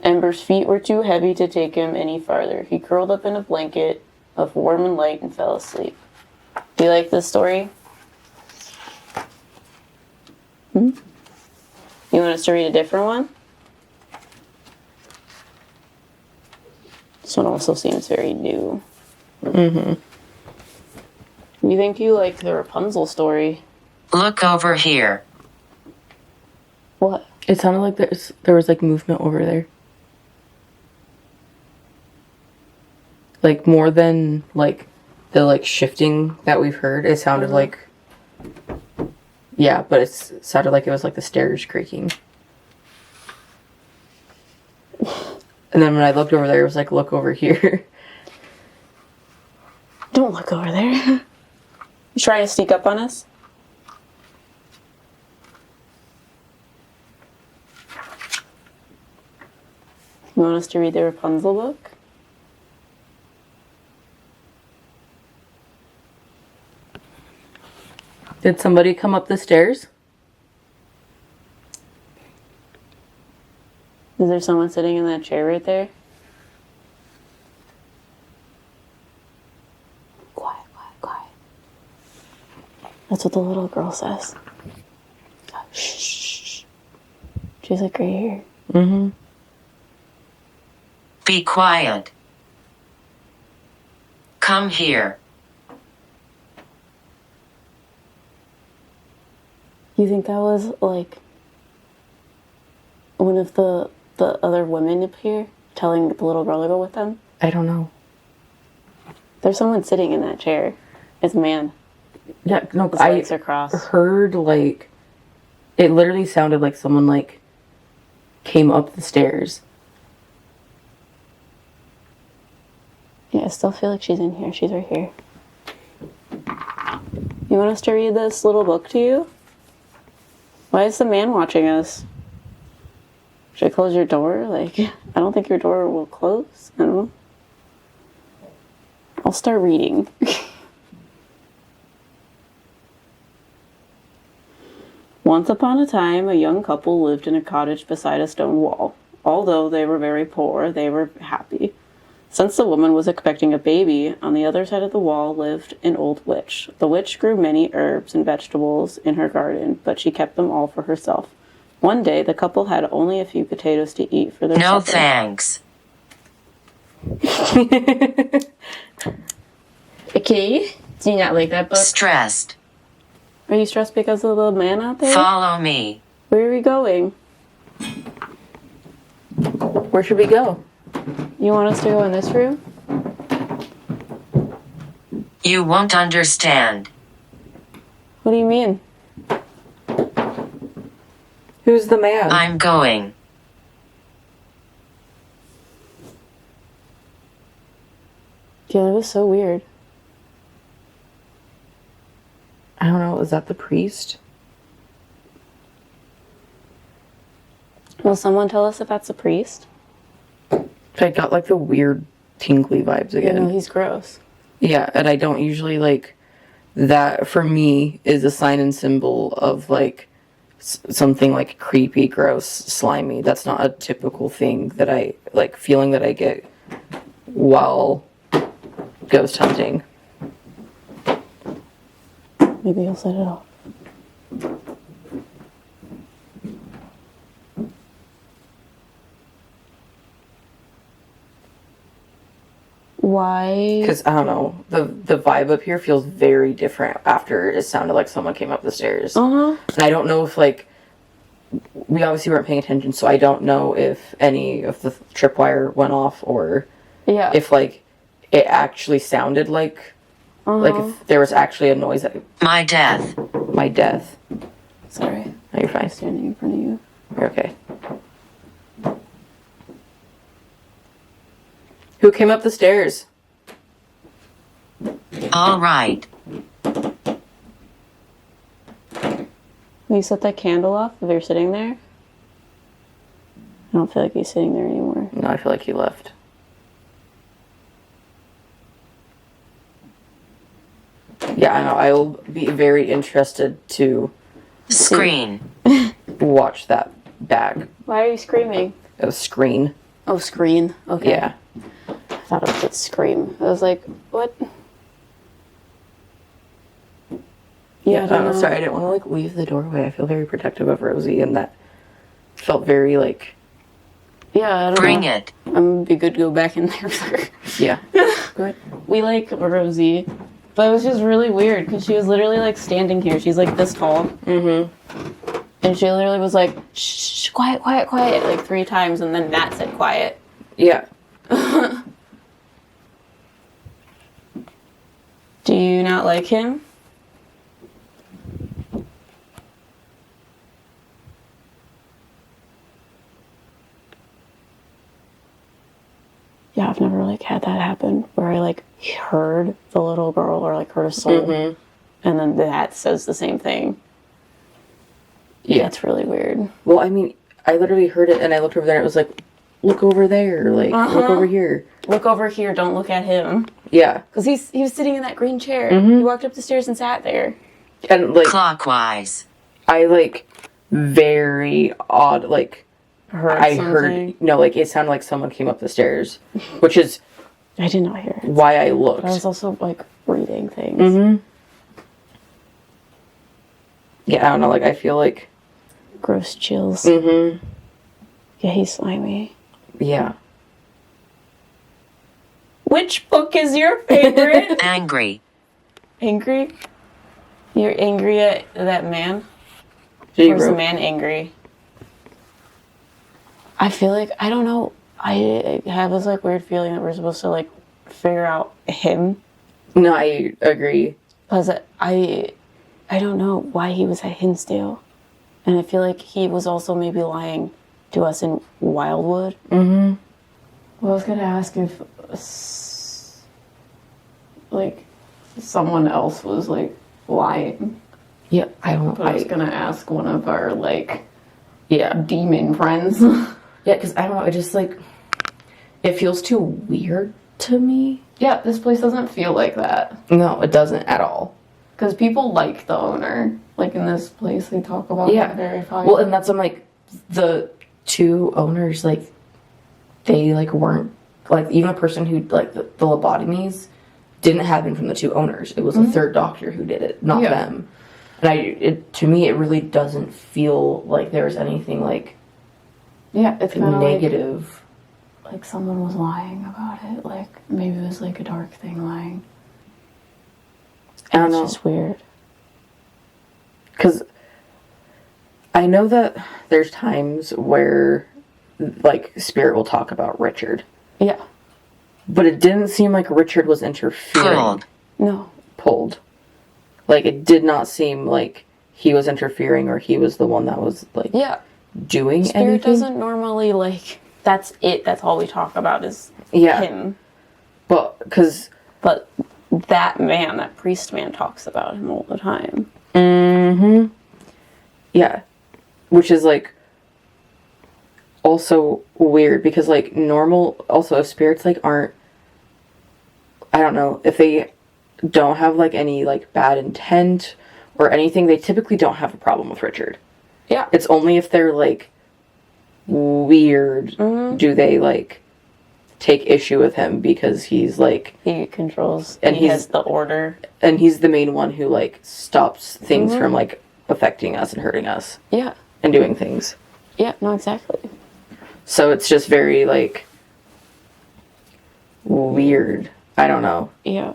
Ember's feet were too heavy to take him any farther. He curled up in a blanket of warm and light and fell asleep. Do you like this story? You want us to read a different one? This one also seems very new. Mm-hmm. You think you like the Rapunzel story? Look over here. What? It sounded like there was like movement over there. Like more than like the like shifting that we've heard. It sounded like, yeah, but it sounded like it was like the stairs creaking. And then when I looked over there, it was like, look over here. Don't look over there. You trying to sneak up on us? You want us to read the Rapunzel book? Did somebody come up the stairs? Is there someone sitting in that chair right there? Quiet, quiet, quiet. That's what the little girl says. Shh, shh, shh. She's like right here. Mm-hmm. Be quiet. Come here. You think that was like one of the other women up here telling the little girl to go with them? I don't know. There's someone sitting in that chair. It's a man. Yeah, no, His legs are crossed. heard like, it literally sounded like someone like came up the stairs. Yeah, I still feel like she's in here. She's right here. You want us to read this little book to you? Why is the man watching us? Should I close your door? Like, I don't think your door will close. I don't know. I'll start reading. Once upon a time, a young couple lived in a cottage beside a stone wall. Although they were very poor, they were happy. Since the woman was expecting a baby, on the other side of the wall lived an old witch. The witch grew many herbs and vegetables in her garden, but she kept them all for herself. One day, the couple had only a few potatoes to eat for their No supper. thanks. Okay. Do you not like that book? Stressed. Are you stressed because of the man out there? Follow me. Where are we going? Where should we go? You want us to go in this room? You won't understand. What do you mean? Who's the man? I'm going. Yeah, it was so weird. I don't know. Is that the priest? Will someone tell us if that's a priest? I got like the weird tingly vibes You again. know, he's gross. Yeah, and I don't usually like that. For me, is a sign and symbol of like something like creepy, gross, slimy. That's not a typical thing that I like. Feeling that I get while ghost hunting. Maybe he'll set it off. Why? Because I don't know, the vibe up here feels very different after it sounded like someone came up the stairs. Uh-huh. And I don't know if like we obviously weren't paying attention, so I don't know if any of the tripwire went off or Yeah. if like it actually sounded like like if there was actually a noise that My death. my death. Sorry. No, you're fine. Standing in front of you. You're okay. Who came up the stairs? All right. Will you set that candle off if you're sitting there? I don't feel like he's sitting there anymore. No, I feel like he left. Yeah, I know. I'll be very interested to Screen. watch that bag. Why are you screaming? Screen. Oh, screen. Okay. Yeah. I thought it was scream. I was like, what? Yeah, I don't know. Sorry, I didn't want to like leave the doorway. I feel very protective of Rosie, and that felt very like. Yeah, I don't Bring know. it. I'm gonna be good to go back in there with her. Yeah. Good. We like Rosie, but it was just really weird because she was literally like standing here. She's like this tall. Mm-hmm. And she literally was like, shh, quiet, quiet, quiet, like 3 times, and then Matt said quiet. Yeah. Do you not like him? Yeah, I've never like had that happen where I like heard the little girl or like heard a soul, and then that says the same thing. Yeah. That's really weird. Well, I mean, I literally heard it, and I looked over there, and it was like, look over there, like look over here. Look over here. Don't look at him. Yeah. Because he was sitting in that green chair. He walked up the stairs and sat there. And like Clockwise. I like very odd like. I heard, no, like, it sounded like someone came up the stairs, which is I did not hear it. why I looked. I was also, like, reading things. Mm-hmm. Yeah, I don't know, like, I feel like... Gross chills. Mm-hmm. Yeah, he's slimy. Yeah. Which book is your favorite? Angry. Angry? You're angry at that man? She Or is the wrote- man angry? I feel like, I don't know, I have this, like, weird feeling that we're supposed to, like, figure out him. No, I agree. Because I don't know why he was at Hinsdale. And I feel like he was also maybe lying to us in Wildwood. Mm-hmm. Well, I was going to ask if, like, someone else was, like, lying. Yeah, I don't know. But I was going to ask one of our, like, Yeah. demon friends. Yeah, because I don't know, it just, like, it feels too weird to me. Yeah, this place doesn't feel like that. No, it doesn't at all. Because people like the owner. Like in this place, they talk about Yeah. it very fine. Well, and that's, I'm like, the two owners, like, they, like, weren't, like, even the person who, like, the lobotomies didn't happen from the two owners. It was a third doctor who did it, not them. And to me, it really doesn't feel like there's anything, like, it's kind of negative. like someone was lying about it. Like, maybe it was like a dark thing lying. I don't It's know. just weird. Because I know that there's times where, like, Spirit will talk about Richard. Yeah. But it didn't seem like Richard was interfering. Pulled. No. Pulled. Like, it did not seem like he was interfering or he was the one that was, like, doing Spirit anything. doesn't normally, like, that's it. That's all we talk about is him. But, because... But that man, that priest man, talks about him all the time. Mm-hmm. Yeah. Which is, like, also weird because, like, normal... Also, if spirits, like, aren't... I don't know. If they don't have, like, any, like, bad intent or anything, they typically don't have a problem with Richard. Yeah. It's only if they're, like, weird do they, like, take issue with him because he's, like... He controls... And he he's has the order. And he's the main one who, like, stops things from, like, affecting us and hurting us. Yeah. And doing things. Yeah, no, exactly. So it's just very, like, weird. I don't know. Yeah.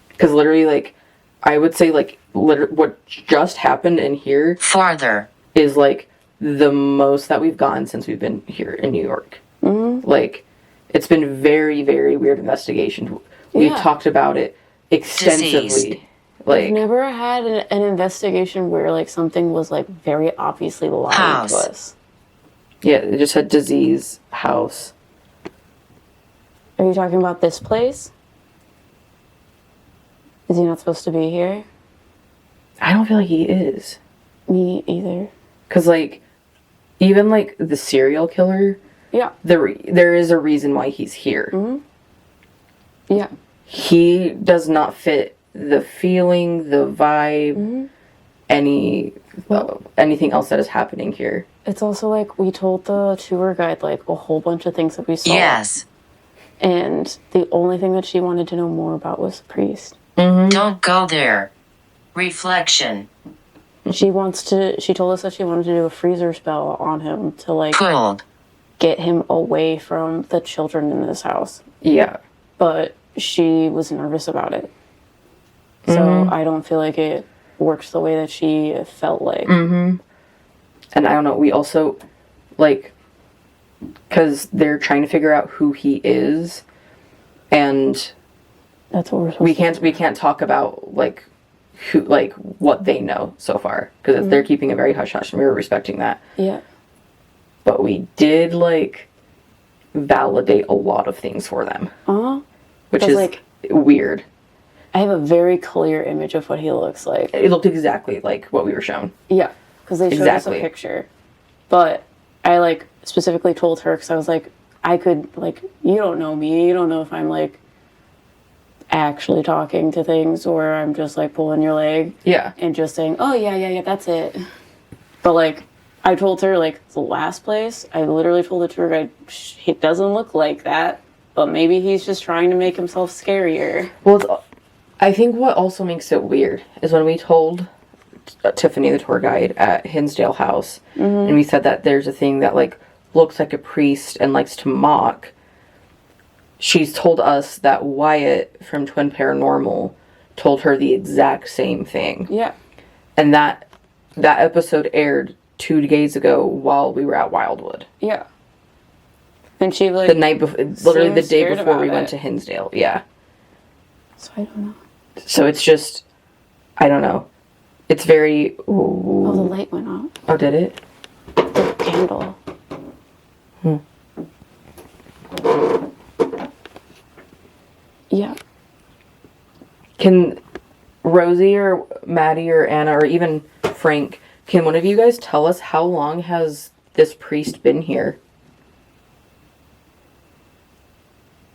Because literally, like, I would say, like, what just happened in here... Farther. ...is, like, the most that we've gotten since we've been here in New York. Like, it's been very, very weird investigation. We've talked about it extensively. Disease. Like, I've never had an investigation where, like, something was, like, very obviously lying House. to us. yeah, it just said disease, house. Are you talking about this place? Is he not supposed to be here? I don't feel like he is. Me either. Because, like, even, like, the serial killer... Yeah. There is a reason why he's here. Yeah. He does not fit the feeling, the vibe, anything else that is happening here. It's also like we told the tour guide like a whole bunch of things that we saw. Yes. And the only thing that she wanted to know more about was the priest. Don't go there. Reflection. She told us that she wanted to do a freezer spell on him to like Pulled. get him away from the children in this house. Yeah. But she was nervous about it. So I don't feel like it works the way that she felt like. And I don't know, we also, like, because they're trying to figure out who he is, and that's what we're supposed to do. we can't talk about, like, who, like, what they know so far, because they're keeping it very hush-hush, and we were respecting that. Yeah. But we did, like, validate a lot of things for them. Which is, like, weird. I have a very clear image of what he looks like. It looked exactly like what we were shown. Yeah, because they showed us a Exactly. picture. But I, like, specifically told her, because I was like, I could, like, you don't know me. You don't know if I'm, like, actually talking to things or I'm just, like, pulling your leg. Yeah. And just saying, oh, yeah, that's it. But, like, I told her, like, the last place, I literally told the tour guide, it doesn't look like that, but maybe he's just trying to make himself scarier. Well, I think what also makes it weird is when we told Tiffany, the tour guide, at Hinsdale House, and we said that there's a thing that, like, looks like a priest and likes to mock, she's told us that Wyatt from Twin Paranormal told her the exact same thing. Yeah. And that episode aired 2 days ago while we were at Wildwood. Yeah. And she, like, The night before, literally the seemed day scared before we about went it. to Hinsdale. Yeah. So I don't know. So it's just, I don't know. It's very. Oh, the Ooh. light went off. Oh, did it? The candle. Yeah. Can Rosie or Maddie or Anna or even Frank, can one of you guys tell us how long has this priest been here?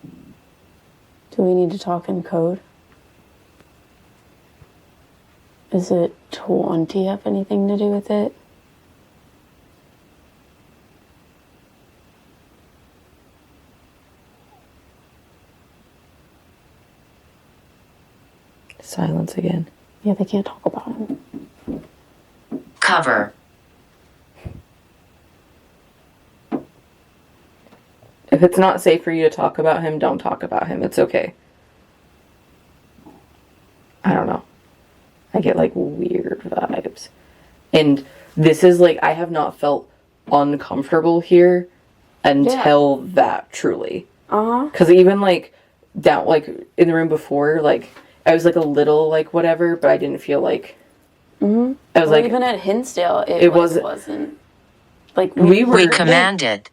Do we need to talk in code? Is it 20 have anything to do with it? Silence again. Yeah, they can't talk about him. Cover. If it's not safe for you to talk about him, don't talk about him. It's okay. I don't know. I get like weird vibes. And this is like, I have not felt uncomfortable here until that, truly. Because even like down, like in the room before, like I was like a little like whatever, but I didn't feel like. I was like, even at Hinsdale, it wasn't. Like We commanded.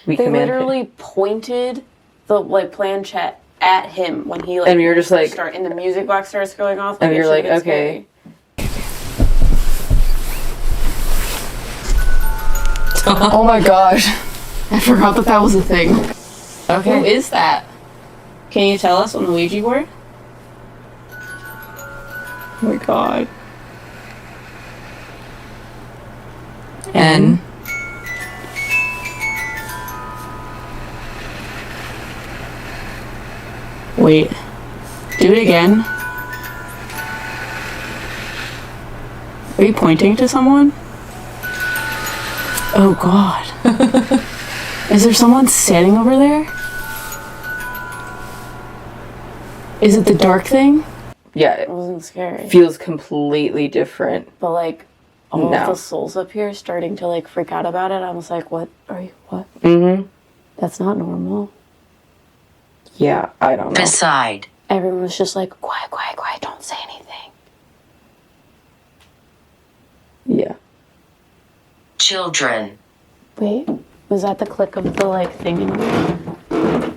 we they command literally him. pointed the like planchette at him when he like. And we were just like, and the music box starts going off. and it you're like, should've been okay. Oh my gosh. I forgot that was a thing. Okay. Who is that? Can you tell us on the Ouija board? Oh my god. N. Wait. Do it again. Are you pointing to someone? Oh god. Is there someone standing over there? Is it the dark thing? Yeah, It wasn't scary. feels completely different. But like all No. of the souls up here starting to like freak out about it. I was like, what are you what? Mm-hmm. That's not normal. Yeah, I don't know. Beside. Everyone was just like, quiet, quiet, quiet, don't say anything. Yeah. Children. Wait, was that the click of the like thing in the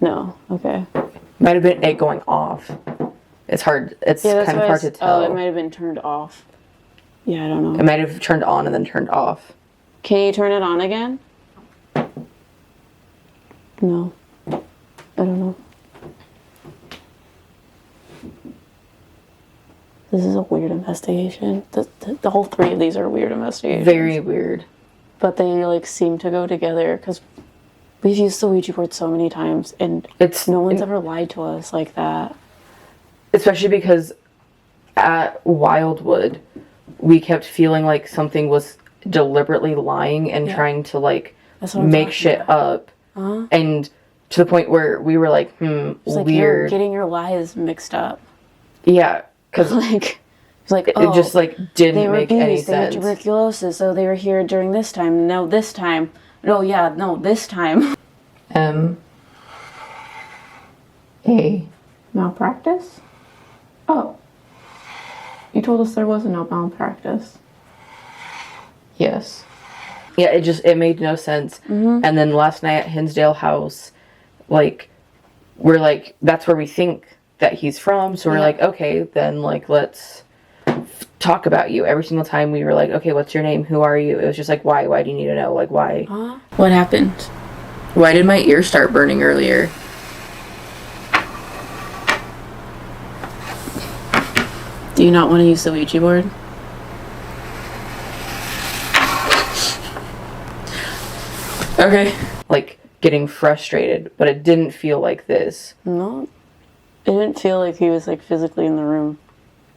No, okay. Might have been it going off. It's hard. It's Yeah, that's kind of why hard to tell. Oh, it might have been turned off. Yeah, I don't know. It might have turned on and then turned off. Can you turn it on again? No. I don't know. This is a weird investigation. The whole three of these are weird investigations. Very weird. But they like seem to go together because we've used the Ouija board so many times and no one's ever lied to us like that. Especially because at Wildwood, we kept feeling like something was deliberately lying and trying to like That's what I'm make talking shit about. up. And to the point where we were like, It's like you're weird. getting your lies mixed up. Yeah, because like it's like it just like they didn't were make abused, any they had sense. tuberculosis, so they were here during this time. No, this time. No, yeah, no, this time. A. Malpractice? Oh. You told us there was no malpractice. Yes. Yeah, it made no sense. And then last night at Hinsdale House, like, we're like, that's where we think that he's from. So we're like, okay, then like, let's talk about you. Every single time we were like, okay, what's your name? Who are you? It was just like, why? Why do you need to know? Like, why? What happened? Why did my ear start burning earlier? Do you not want to use the Ouija board? Okay. Like, getting frustrated, but it didn't feel like this. No. It didn't feel like he was like physically in the room.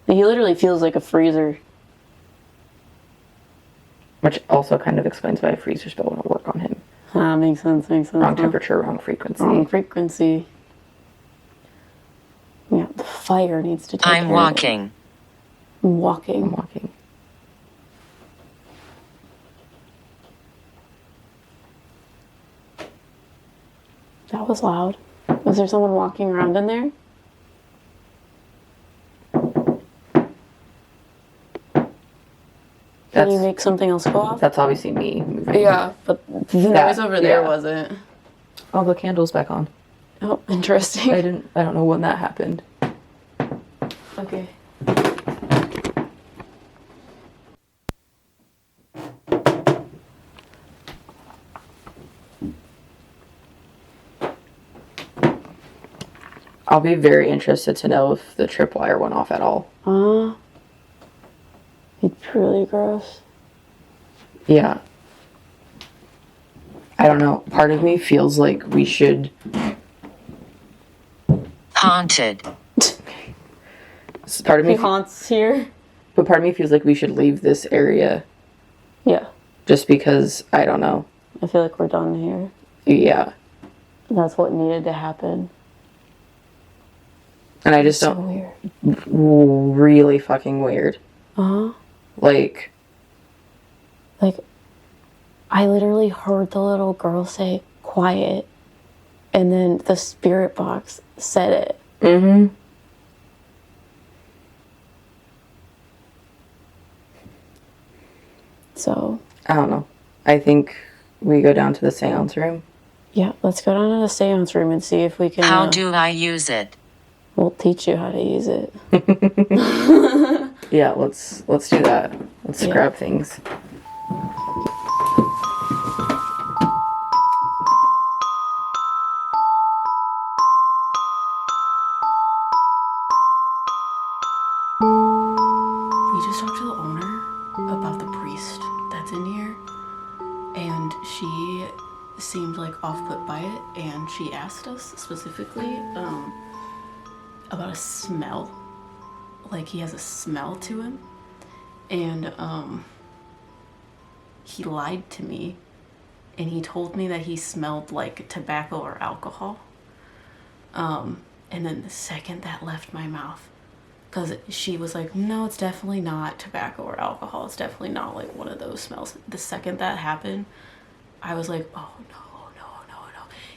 He literally feels like a freezer. Which also kind of explains why a freezer spell won't work on him. Makes sense, makes sense. Wrong temperature, wrong frequency. Wrong frequency. Yeah, the fire needs to take I'm care walking. of it. I'm walking. I'm walking. That was loud. Was there someone walking around in there? Can you make something else go off? That's obviously me moving. Yeah, but the noise over there wasn't. Oh, the candle's back on. Oh, interesting. I don't know when that happened. Okay. I'll be very interested to know if the tripwire went off at all. It's really gross. Yeah. I don't know. Part of me feels like we should... Haunted. Part of me... He haunts here. But part of me feels like we should leave this area. Yeah. Just because, I don't know. I feel like we're done here. Yeah. That's what needed to happen. And I just So don't... weird. Really fucking weird. Like, I literally heard the little girl say, quiet. And then the spirit box said it. mm-hmm. So, I don't know. I think we go down to the seance room. yeah, let's go down to the seance room and see if we can... How do I use it? We'll teach you how to use it. Yeah, let's do that. Let's grab things. We just talked to the owner about the priest that's in here, and she seemed like off-put by it, and she asked us specifically about a smell. Like, he has a smell to him, and he lied to me, and he told me that he smelled like tobacco or alcohol. And then the second that left my mouth, because she was like, no, it's definitely not tobacco or alcohol. It's definitely not like one of those smells. The second that happened, I was like, oh, no.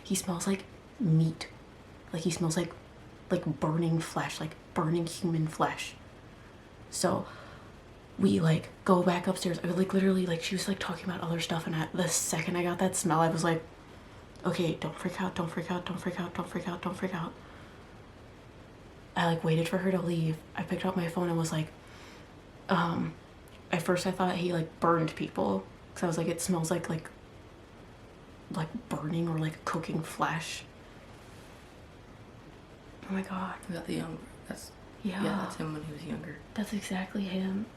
He smells like meat. Like, he smells like burning flesh, like burning human flesh. So we like go back upstairs. I was like literally like, she was like talking about other stuff, and the second I got that smell, I was like, okay, don't freak out. I like waited for her to leave. I picked up my phone and was like, at first I thought he like burned people, because I was like, it smells like burning or like cooking flesh. Oh my god. We got the young. That's Yeah. Yeah, that's him when he was younger. That's exactly him.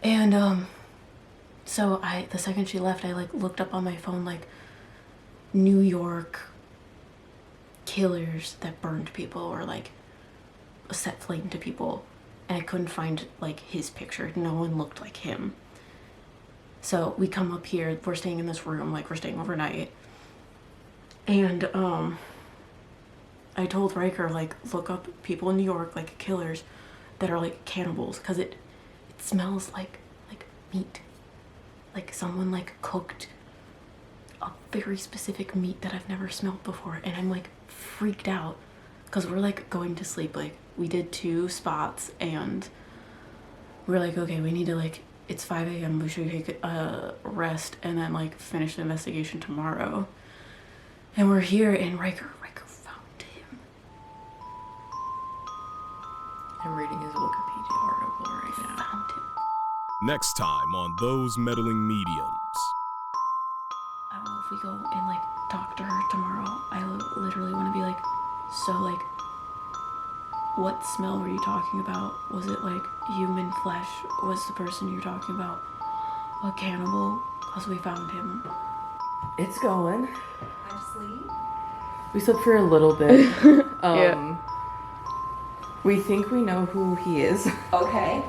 And so the second she left, I like looked up on my phone like New York killers that burned people or like set flame to people, and I couldn't find like his picture. No one looked like him. So we come up here, we're staying in this room, like we're staying overnight, and I told Riker, like, look up people in New York, like killers that are like cannibals, because it smells like meat, like someone like cooked a very specific meat that I've never smelled before. And I'm like freaked out because we're like going to sleep. Like, we did 2 spots and we're like, okay, we need to like, it's 5 a.m. we should take a rest and then like finish the investigation tomorrow. And we're here, and Riker found him. I'm reading his Wikipedia article right now. Found him. Next time on Those Meddling Mediums. I don't know if we go and like talk to her tomorrow. I literally want to be like, so like, what smell were you talking about? Was it like human flesh? Was the person you're talking about a cannibal? Because we found him. It's going. I'm asleep. We slept for a little bit. Yeah. We think we know who he is. Okay.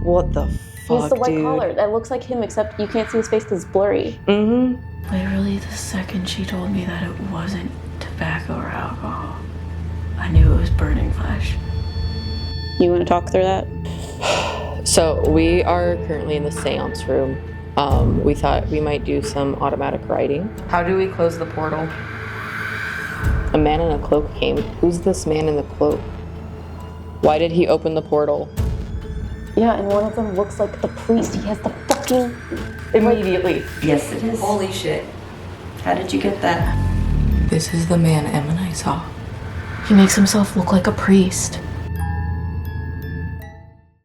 What the fuck, He's the white dude? collar. That looks like him, except you can't see his face because it's blurry. Mm-hmm. Literally the second she told me that it wasn't tobacco or alcohol, I knew it was burning flesh. You want to talk through that? So we are currently in the seance room. We thought we might do some automatic writing. How do we close the portal? A man in a cloak came. Who's this man in the cloak? Why did he open the portal? Yeah, and one of them looks like the priest. He has the fucking... Immediately. Yes, it is. Holy shit. How did you get that? This is the man Em and I saw. He makes himself look like a priest.